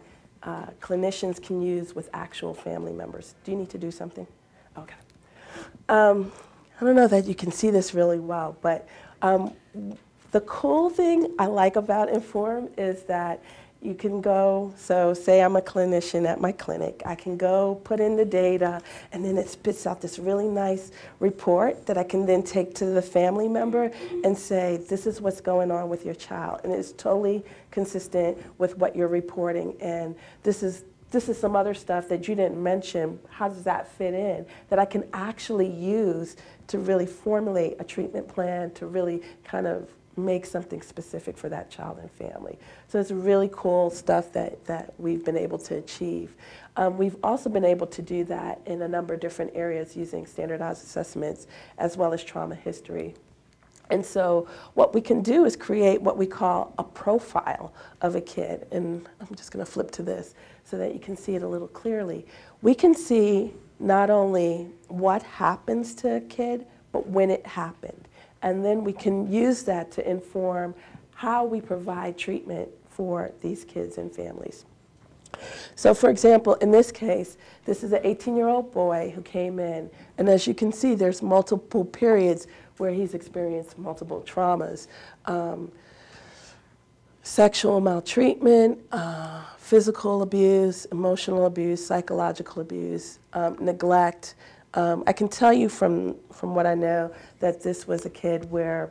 clinicians can use with actual family members. Do you need to do something? Okay. I don't know that you can see this really well, but the cool thing I like about Inform is that you can go, so say I'm a clinician at my clinic, I can go put in the data, and then it spits out this really nice report that I can then take to the family member and say, this is what's going on with your child. And it's totally consistent with what you're reporting. And this is some other stuff that you didn't mention. How does that fit in? That I can actually use to really formulate a treatment plan, to really kind of make something specific for that child and family. So it's really cool stuff that we've been able to achieve. We've also been able to do that in a number of different areas using standardized assessments as well as trauma history. And so what we can do is create what we call a profile of a kid. And I'm just going to flip to this so that you can see it a little clearly. We can see not only what happens to a kid, but when it happened. And then we can use that to inform how we provide treatment for these kids and families. So for example, in this case, this is an 18-year-old boy who came in, and as you can see, there's multiple periods where he's experienced multiple traumas. Sexual maltreatment, physical abuse, emotional abuse, psychological abuse, neglect. I can tell you from what I know that this was a kid where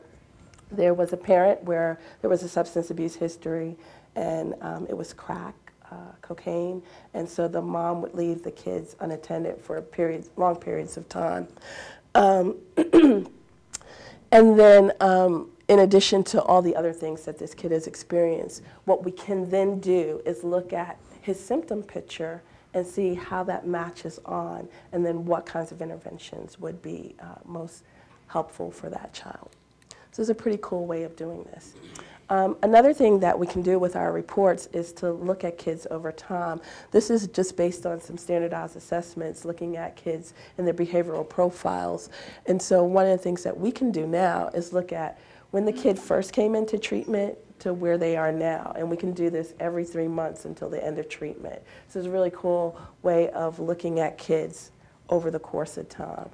there was a parent where there was a substance abuse history, and it was crack, cocaine, and so the mom would leave the kids unattended for long periods of time. And then in addition to all the other things that this kid has experienced, what we can then do is look at his symptom picture and see how that matches on, and then what kinds of interventions would be most helpful for that child. So it's a pretty cool way of doing this. Another thing that we can do with our reports is to look at kids over time. This is just based on some standardized assessments, looking at kids and their behavioral profiles. And so one of the things that we can do now is look at when the kid first came into treatment to where they are now. And we can do this every 3 months until the end of treatment. So it's a really cool way of looking at kids over the course of time.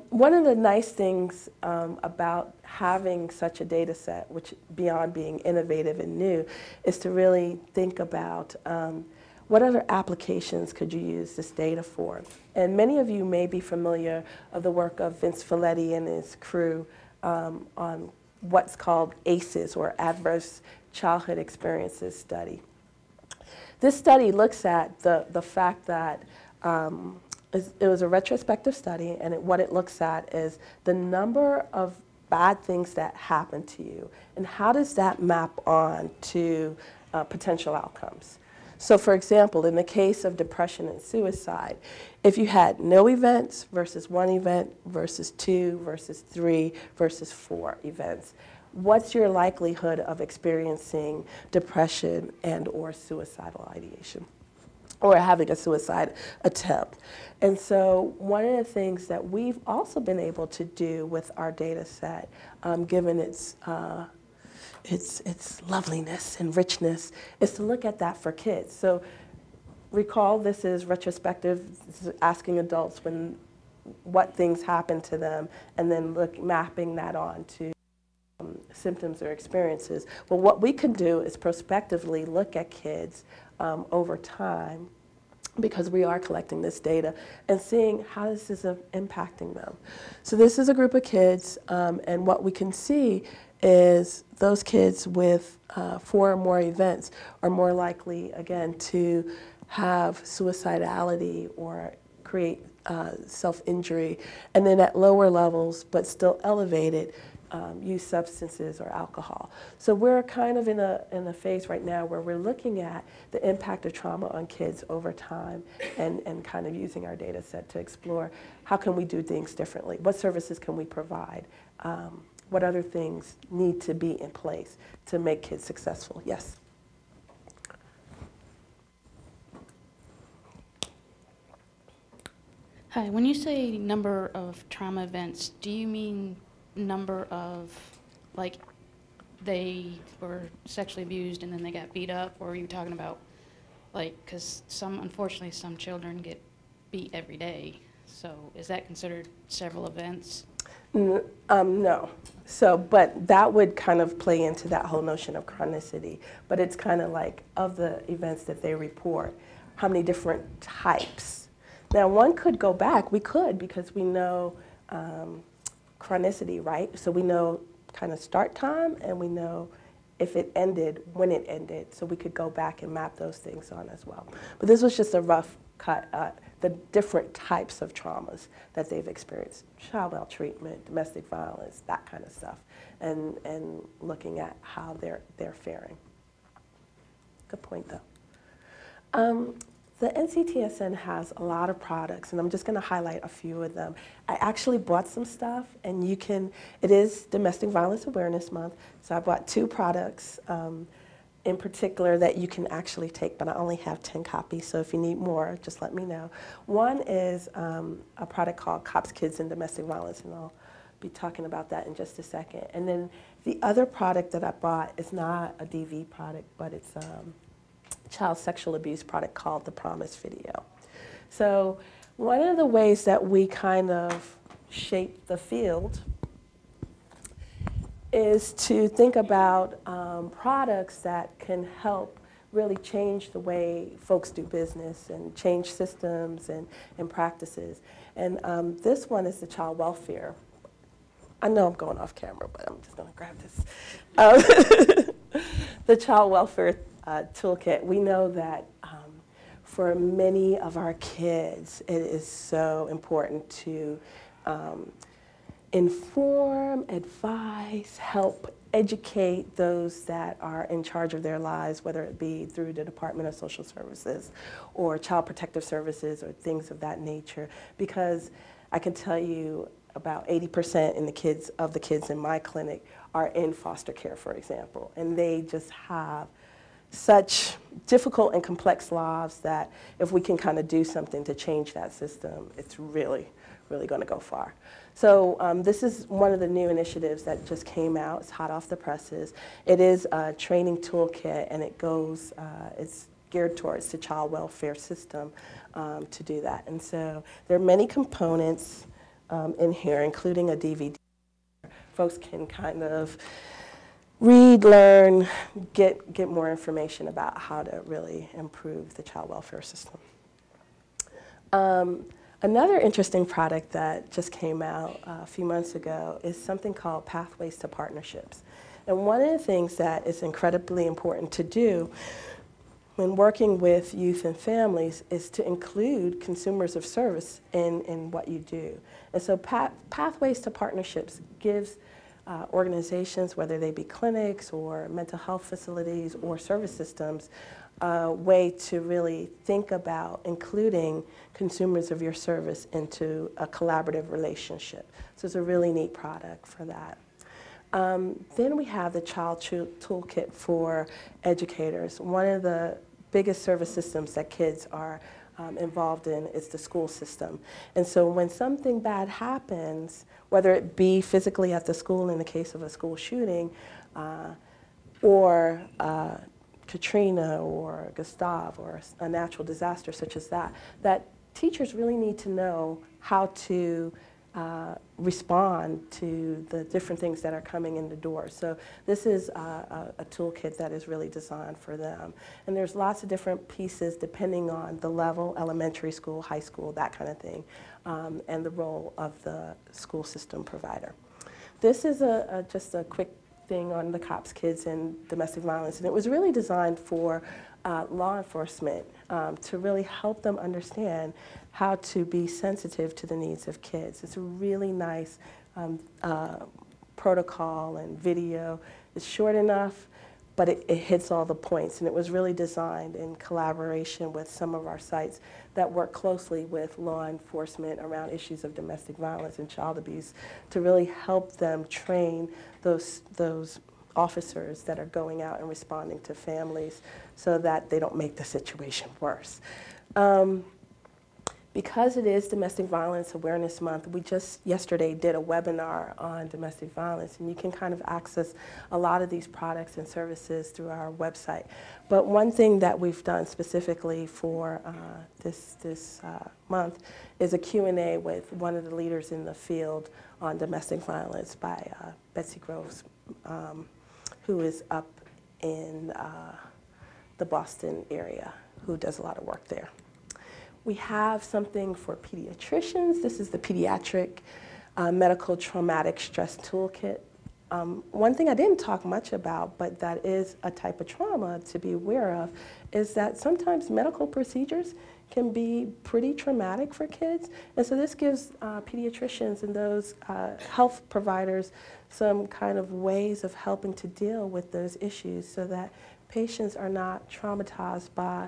One of the nice things about having such a data set, which beyond being innovative and new, is to really think about what other applications could you use this data for. And many of you may be familiar of the work of Vince Folletti and his crew on what's called ACEs, or Adverse Childhood Experiences Study. This study looks at the fact that it was a retrospective study, and what it looks at is the number of bad things that happen to you, and how does that map on to potential outcomes. So for example, in the case of depression and suicide, if you had no events versus 1 event versus 2 versus 3 versus 4 events, what's your likelihood of experiencing depression and or suicidal ideation or having a suicide attempt? And so one of the things that we've also been able to do with our data set, given its loveliness and richness, is to look at that for kids. So recall, this is retrospective, this is asking adults what things happen to them, and then mapping that on to symptoms or experiences. Well, what we can do is prospectively look at kids over time, because we are collecting this data, and seeing how this is impacting them. So this is a group of kids, and what we can see is those kids with 4 or more events are more likely, again, to have suicidality or create self-injury, and then at lower levels, but still elevated, use substances or alcohol. So we're kind of in a phase right now where we're looking at the impact of trauma on kids over time, and kind of using our data set to explore how can we do things differently, what services can we provide, what other things need to be in place to make kids successful. Yes? Hi, when you say number of trauma events, do you mean number of, like, they were sexually abused and then they got beat up, or are you talking about, like, because unfortunately some children get beat every day, so is that considered several events? No. So, but that would kind of play into that whole notion of chronicity, but it's kind of like, of the events that they report, how many different types. Now, one could go back, we could, because we know chronicity, right? So we know kind of start time, and we know if it ended, when it ended, so we could go back and map those things on as well. But this was just a rough cut, the different types of traumas that they've experienced: child maltreatment, domestic violence, that kind of stuff, and looking at how they're faring. Good point, though. The NCTSN has a lot of products, and I'm just going to highlight a few of them. I actually bought some stuff, and it is Domestic Violence Awareness Month, so I bought 2 products in particular that you can actually take, but I only have 10 copies, so if you need more, just let me know. One is a product called Cops, Kids, and Domestic Violence, and I'll be talking about that in just a second. And then the other product that I bought is not a DV product, but it's child sexual abuse product called the Promise Video. So one of the ways that we kind of shape the field is to think about products that can help really change the way folks do business and change systems and practices. And this one is the child welfare. I know I'm going off camera, but I'm just going to grab this. The child welfare toolkit. We know that for many of our kids, it is so important to inform, advise, help educate those that are in charge of their lives, whether it be through the Department of Social Services or Child Protective Services or things of that nature. Because I can tell you about 80% of the kids in my clinic are in foster care, for example, and they just have such difficult and complex lives that if we can kind of do something to change that system, it's really, really going to go far. So this is one of the new initiatives that just came out. It's hot off the presses. It is a training toolkit, and it's geared towards the child welfare system to do that. And so there are many components in here, including a DVD. Folks can kind of read, learn, get more information about how to really improve the child welfare system. Another interesting product that just came out a few months ago is something called Pathways to Partnerships. And one of the things that is incredibly important to do when working with youth and families is to include consumers of service in what you do. And so Pathways to Partnerships gives organizations, whether they be clinics or mental health facilities or service systems, a way to really think about including consumers of your service into a collaborative relationship. So it's a really neat product for that. Then we have the Child Toolkit for educators. One of the biggest service systems that kids are involved in is the school system. And so when something bad happens, whether it be physically at the school in the case of a school shooting, or Katrina or Gustav or a natural disaster such as that, that teachers really need to know how to respond to the different things that are coming in the door. So this is a toolkit that is really designed for them. And there's lots of different pieces depending on the level, elementary school, high school, that kind of thing, and the role of the school system provider. This is just a quick thing on the cops, kids, and domestic violence. And it was really designed for law enforcement to really help them understand how to be sensitive to the needs of kids. It's a really nice protocol and video. It's short enough, but it hits all the points. And it was really designed in collaboration with some of our sites that work closely with law enforcement around issues of domestic violence and child abuse to really help them train those officers that are going out and responding to families so that they don't make the situation worse. Because it is Domestic Violence Awareness Month, we just yesterday did a webinar on domestic violence, and you can kind of access a lot of these products and services through our website. But one thing that we've done specifically for this month is a Q&A with one of the leaders in the field on domestic violence by Betsy Groves, who is up in the Boston area, who does a lot of work there. We have something for pediatricians. This is the Pediatric Medical Traumatic Stress Toolkit. One thing I didn't talk much about, but that is a type of trauma to be aware of, is that sometimes medical procedures can be pretty traumatic for kids. And so this gives pediatricians and those health providers some kind of ways of helping to deal with those issues so that patients are not traumatized by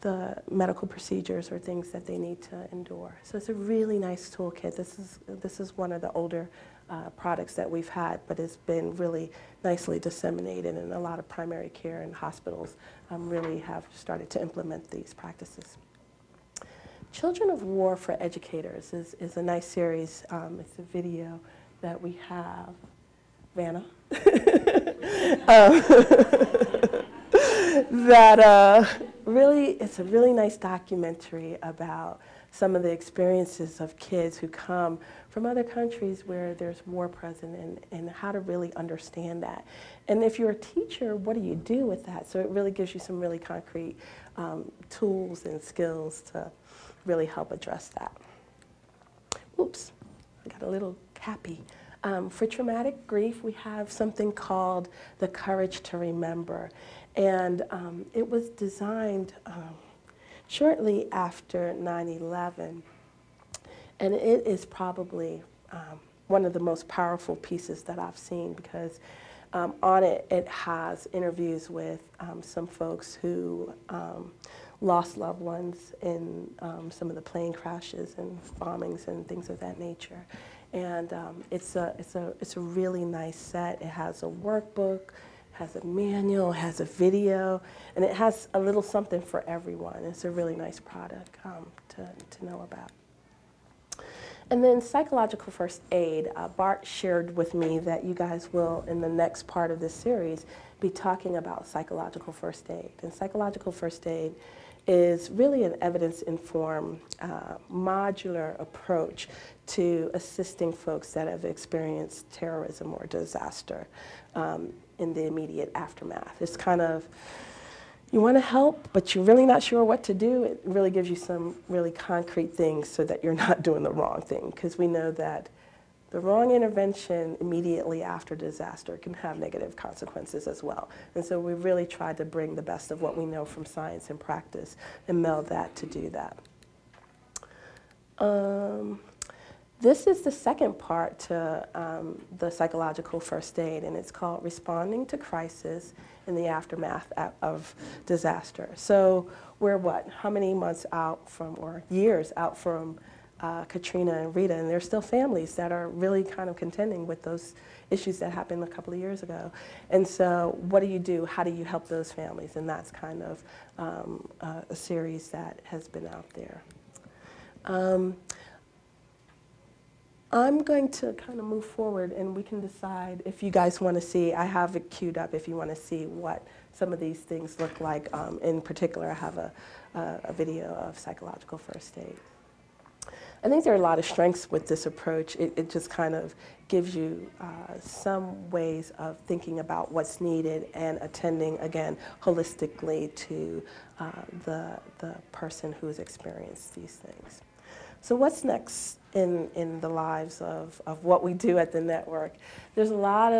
the medical procedures or things that they need to endure. So it's a really nice toolkit. This is one of the older products that we've had, but it's been really nicely disseminated, and a lot of primary care and hospitals really have started to implement these practices. Children of War for Educators is a nice series. It's a video that we have. Vanna? Really, it's a really nice documentary about some of the experiences of kids who come from other countries where there's war present, and how to really understand that. And if you're a teacher, what do you do with that? So it really gives you some really concrete tools and skills to really help address that. Oops, I got a little happy. For traumatic grief, we have something called the Courage to Remember. And it was designed shortly after 9/11. And it is probably one of the most powerful pieces that I've seen, because on it, it has interviews with some folks who lost loved ones in some of the plane crashes and bombings and things of that nature. And it's a really nice set. It has a workbook, has a manual, has a video, and it has a little something for everyone. It's a really nice product to know about. And then psychological first aid. Bart shared with me that you guys will, in the next part of this series, be talking about psychological first aid. And psychological first aid is really an evidence-informed, modular approach to assisting folks that have experienced terrorism or disaster in the immediate aftermath. It's kind of, you want to help, but you're really not sure what to do. It really gives you some really concrete things so that you're not doing the wrong thing, because we know that the wrong intervention immediately after disaster can have negative consequences as well. And so we really tried to bring the best of what we know from science and practice and meld that to do that. This is the second part to the psychological first aid, and it's called Responding to Crisis in the Aftermath of Disaster. So we're how many months out from, or years out from Katrina and Rita, and there's still families that are really kind of contending with those issues that happened a couple of years ago. And so what do you do? How do you help those families? And that's kind of a series that has been out there. I'm going to kind of move forward, and we can decide if you guys want to see. I have it queued up if you want to see what some of these things look like. In particular, I have a video of psychological first aid. I think there are a lot of strengths with this approach. It just kind of gives you some ways of thinking about what's needed and attending, again, holistically to the person who's experienced these things. So what's next in the lives of what we do at the network? There's a lot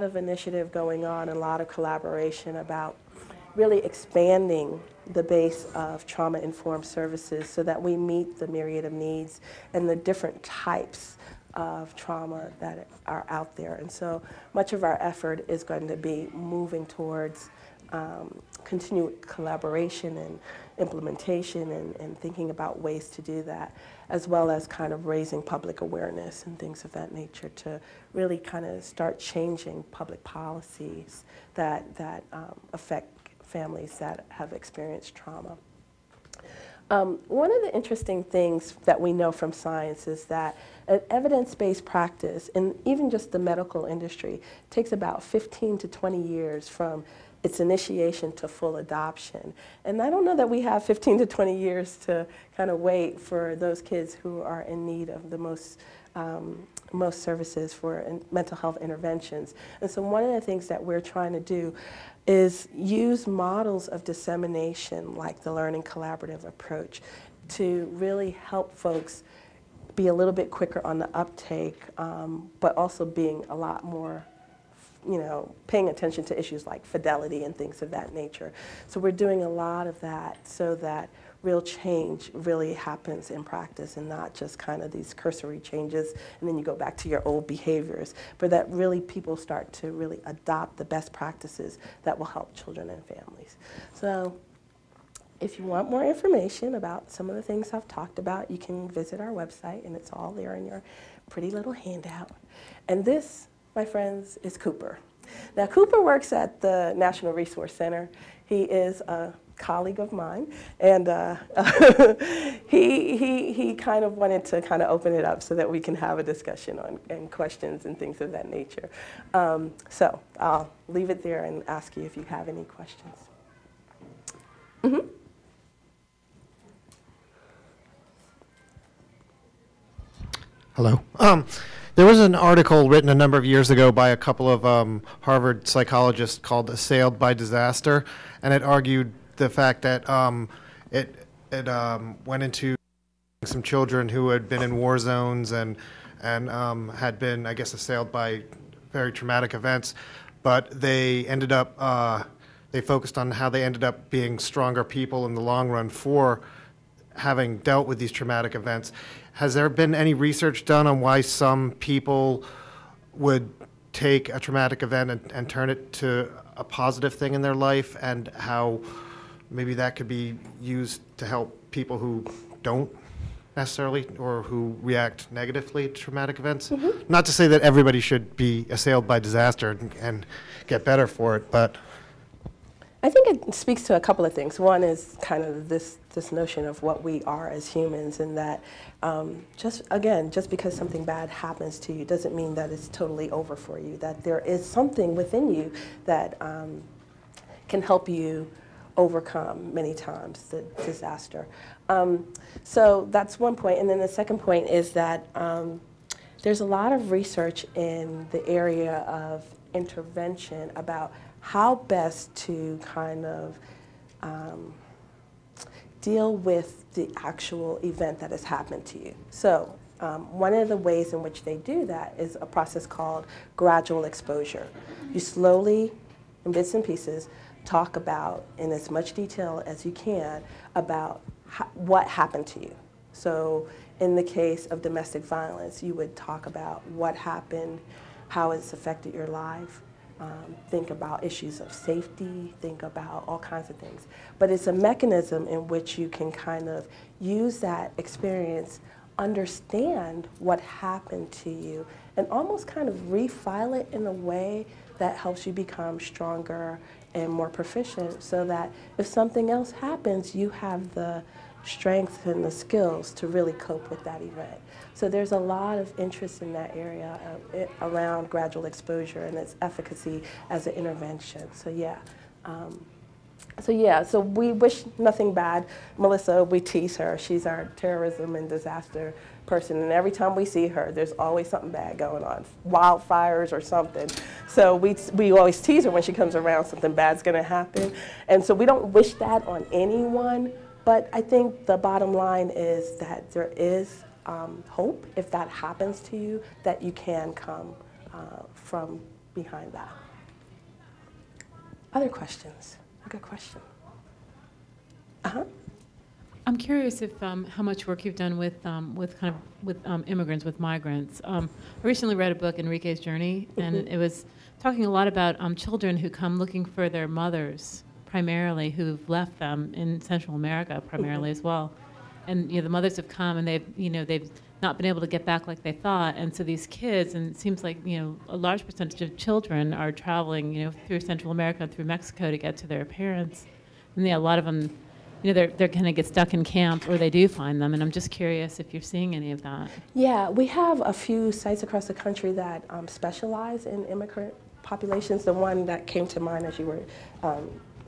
of initiative going on and a lot of collaboration about really expanding the base of trauma-informed services so that we meet the myriad of needs and the different types of trauma that are out there. And so much of our effort is going to be moving towards continued collaboration and implementation and thinking about ways to do that, as well as kind of raising public awareness and things of that nature to really kind of start changing public policies that affect families that have experienced trauma. One of the interesting things that we know from science is that an evidence-based practice, and even just the medical industry, takes about 15 to 20 years from its initiation to full adoption. And I don't know that we have 15 to 20 years to kind of wait for those kids who are in need of the most services for mental health interventions. And so one of the things that we're trying to do is use models of dissemination like the learning collaborative approach to really help folks be a little bit quicker on the uptake, but also being a lot more paying attention to issues like fidelity and things of that nature. So we're doing a lot of that so that real change really happens in practice and not just kind of these cursory changes and then you go back to your old behaviors, but that really people start to really adopt the best practices that will help children and families. So if you want more information about some of the things I've talked about, you can visit our website and it's all there in your pretty little handout. And this, my friends, is Cooper. Now, Cooper works at the National Resource Center. He is a colleague of mine, and he kind of wanted to kind of open it up so that we can have a discussion on and questions and things of that nature. So I'll leave it there and ask you if you have any questions. Mm-hmm. Hello. There was an article written a number of years ago by a couple of Harvard psychologists called Assailed by Disaster, and it argued the fact that it went into some children who had been in war zones and had been, I guess, assailed by very traumatic events, but they ended up, they focused on how they ended up being stronger people in the long run for having dealt with these traumatic events. Has there been any research done on why some people would take a traumatic event and turn it to a positive thing in their life, and how maybe that could be used to help people who don't necessarily or who react negatively to traumatic events? Mm-hmm. Not to say that everybody should be assailed by disaster and get better for it, but I think it speaks to a couple of things. One is kind of this notion of what we are as humans, and that just because something bad happens to you doesn't mean that it's totally over for you, that there is something within you that can help you overcome many times the disaster. So that's one point. And then the second point is that there's a lot of research in the area of intervention about how best to kind of deal with the actual event that has happened to you. So one of the ways in which they do that is a process called gradual exposure. You slowly, in bits and pieces, talk about, in as much detail as you can, about what happened to you. So in the case of domestic violence, you would talk about what happened, how it's affected your life, think about issues of safety, think about all kinds of things. But it's a mechanism in which you can kind of use that experience, understand what happened to you, and almost kind of refile it in a way that helps you become stronger and more proficient, so that if something else happens, you have the strength and the skills to really cope with that event. So there's a lot of interest in that area around gradual exposure and its efficacy as an intervention. So yeah. So we wish nothing bad. Melissa, we tease her. She's our terrorism and disaster person, and every time we see her, there's always something bad going on, wildfires or something. So we always tease her when she comes around, something bad's gonna happen. And so we don't wish that on anyone, but I think the bottom line is that there is hope, if that happens to you, that you can come from behind that. Other questions? A good question. I'm curious if how much work you've done with immigrants, with migrants. I recently read a book, Enrique's Journey, and it was talking a lot about children who come looking for their mothers, primarily, who've left them in Central America, primarily as well. And the mothers have come, and they've not been able to get back like they thought. And so these kids, and it seems like a large percentage of children are traveling through Central America and through Mexico to get to their parents. And a lot of them, they're going to get stuck in camp, or they do find them. And I'm just curious if you're seeing any of that. Yeah, we have a few sites across the country that specialize in immigrant populations. The one that came to mind as you were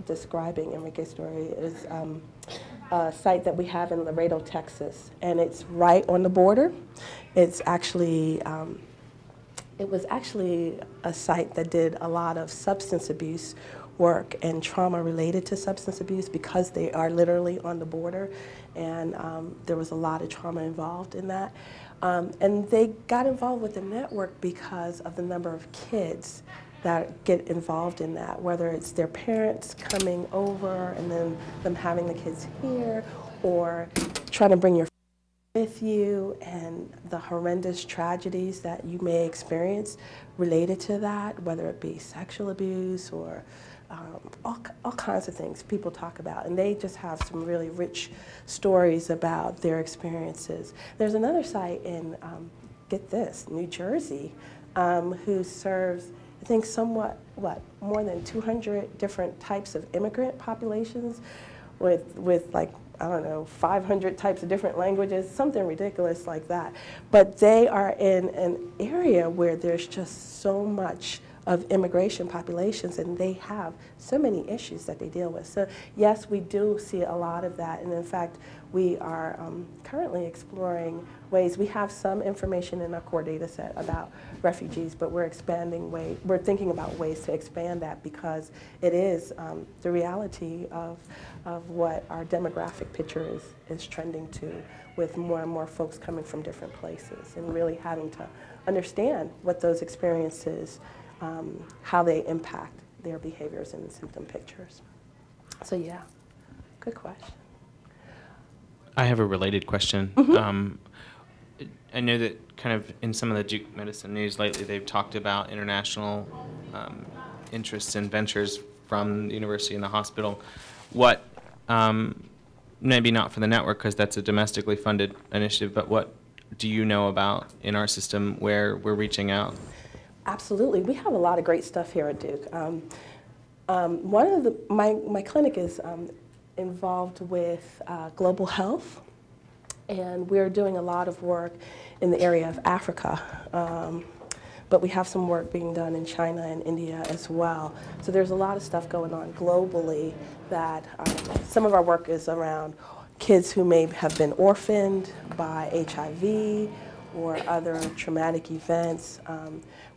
describing Enrique's story is a site that we have in Laredo, Texas, and it's right on the border. It's actually, it was actually a site that did a lot of substance abuse work and trauma related to substance abuse, because they are literally on the border, and there was a lot of trauma involved in that. And they got involved with the network because of the number of kids that get involved in that, whether it's their parents coming over and then them having the kids here, or trying to bring your with you, and the horrendous tragedies that you may experience related to that, whether it be sexual abuse or all kinds of things people talk about, and they just have some really rich stories about their experiences. There's another site in, get this, New Jersey, who serves, I think, somewhat, more than 200 different types of immigrant populations with like, I don't know, 500 types of different languages, something ridiculous like that. But they are in an area where there's just so much of immigration populations, and they have so many issues that they deal with. So yes, we do see a lot of that, and in fact, we are currently exploring ways. We have some information in our core data set about refugees, but we're expanding we're thinking about ways to expand that, because it is the reality of what our demographic picture is trending to, with more and more folks coming from different places, and really having to understand what those experiences, how they impact their behaviors and symptom pictures. So yeah, good question. I have a related question. I know that kind of in some of the Duke Medicine news lately, they've talked about international interests and ventures from the university and the hospital. What, maybe not for the network, because that's a domestically funded initiative, but what do you know about in our system where we're reaching out? Absolutely, we have a lot of great stuff here at Duke. My clinic is involved with global health, and we're doing a lot of work in the area of Africa. But we have some work being done in China and India as well. So there's a lot of stuff going on globally that some of our work is around kids who may have been orphaned by HIV or other traumatic events.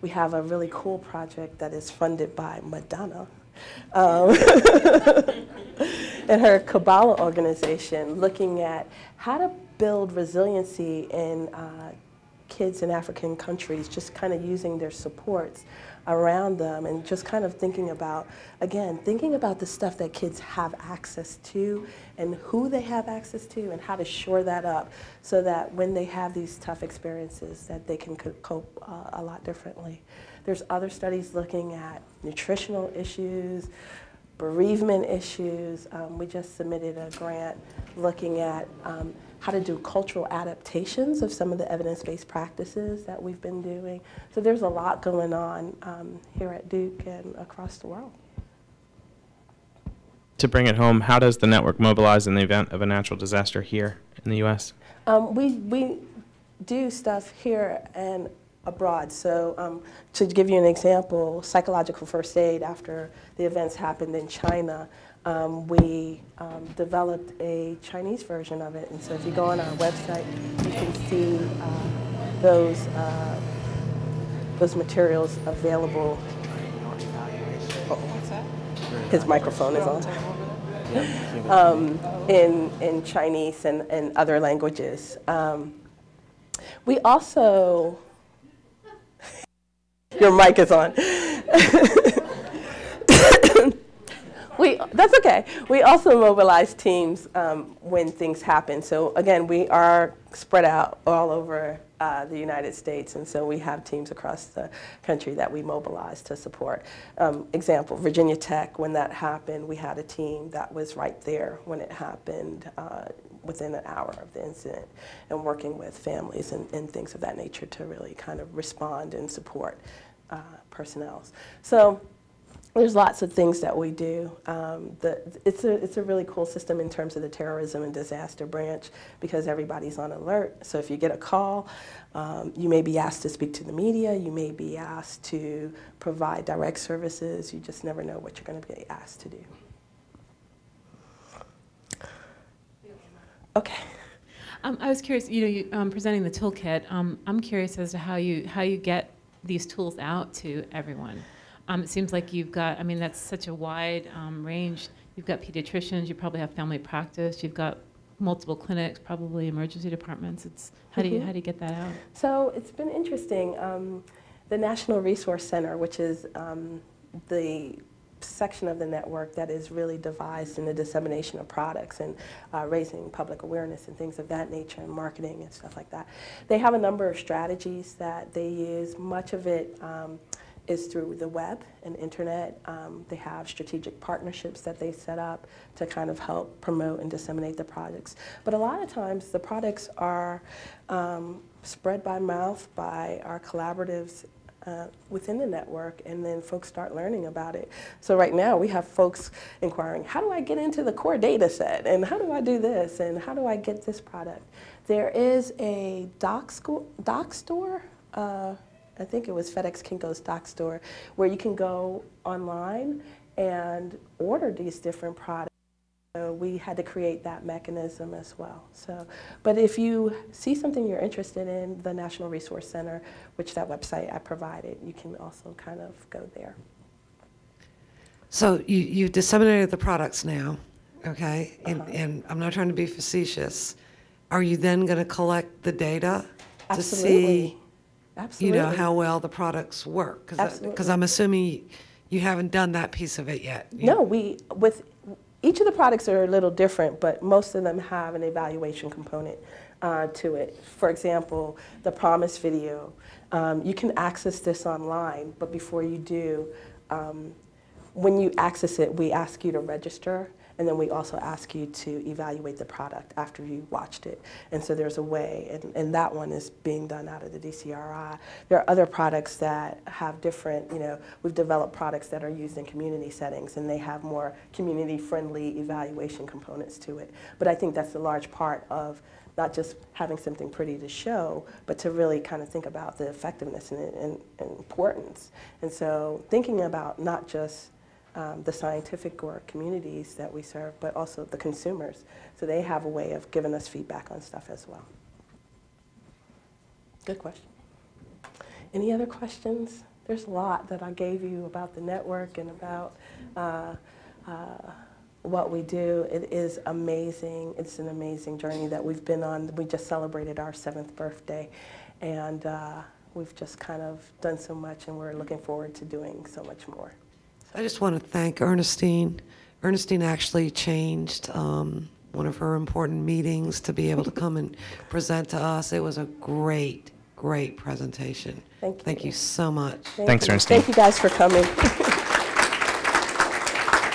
We have a really cool project that is funded by Madonna and her Kabbalah organization, looking at how to build resiliency in kids in African countries, just kind of using their supports around them and just kind of thinking about, again, thinking about the stuff that kids have access to and who they have access to and how to shore that up so that when they have these tough experiences that they can cope a lot differently. There's other studies looking at nutritional issues, bereavement issues. We just submitted a grant looking at how to do cultural adaptations of some of the evidence-based practices that we've been doing. So there's a lot going on here at Duke and across the world. To bring it home, how does the network mobilize in the event of a natural disaster here in the U.S.? We do stuff here and abroad. So to give you an example, psychological first aid after the events happened in China, we developed a Chinese version of it. And so if you go on our website, you can see those materials available. His microphone is on. In Chinese and other languages. We also, your mic is on. That's okay. We also mobilize teams when things happen. So again, we are spread out all over the United States, and so we have teams across the country that we mobilize to support. Example, Virginia Tech, when that happened, we had a team that was right there when it happened within an hour of the incident and working with families and things of that nature to really kind of respond and support personnel. So there's lots of things that we do. It's a really cool system in terms of the terrorism and disaster branch because everybody's on alert. So if you get a call, you may be asked to speak to the media, you may be asked to provide direct services, you just never know what you're going to be asked to do. Okay. I was curious, you presenting the toolkit, I'm curious as to how you get these tools out to everyone. It seems like you've got, that's such a wide range. You've got pediatricians, you probably have family practice, you've got multiple clinics, probably emergency departments. How do you get that out? So it's been interesting. The National Resource Center, which is the section of the network that is really devised in the dissemination of products and raising public awareness and things of that nature and marketing and stuff like that. They have a number of strategies that they use. Much of it is through the web and internet. They have strategic partnerships that they set up to kind of help promote and disseminate the products. But a lot of times the products are spread by mouth by our collaboratives within the network, and then folks start learning about it. So right now we have folks inquiring, how do I get into the core data set? And how do I do this? And how do I get this product? There is a doc store, I think it was FedEx Kinko's doc store, where you can go online and order these different products. So we had to create that mechanism as well. So, but if you see something you're interested in, the National Resource Center, which that website I provided, you can also kind of go there. So you've disseminated the products now, okay? And I'm not trying to be facetious. Are you then going to collect the data to see, how well the products work? Because I'm assuming you haven't done that piece of it yet. No, each of the products are a little different, but most of them have an evaluation component to it. For example, the Promise video, you can access this online, but before you do, when you access it, we ask you to register, and then we also ask you to evaluate the product after you watched it. And so there's a way, and that one is being done out of the DCRI. There are other products that have different, we've developed products that are used in community settings, and they have more community-friendly evaluation components to it. But I think that's a large part of not just having something pretty to show, but to really kind of think about the effectiveness and importance. And so thinking about not just the scientific or communities that we serve, but also the consumers. So they have a way of giving us feedback on stuff as well. Good question. Any other questions? There's a lot that I gave you about the network and about what we do. It is amazing. It's an amazing journey that we've been on. We just celebrated our 7th birthday. And we've just kind of done so much, and we're looking forward to doing so much more. I just want to thank Ernestine. Ernestine actually changed one of her important meetings to be able to come and present to us. It was a great, great presentation. Thank you. Thank you so much. Thanks, Ernestine. Thank you guys for coming.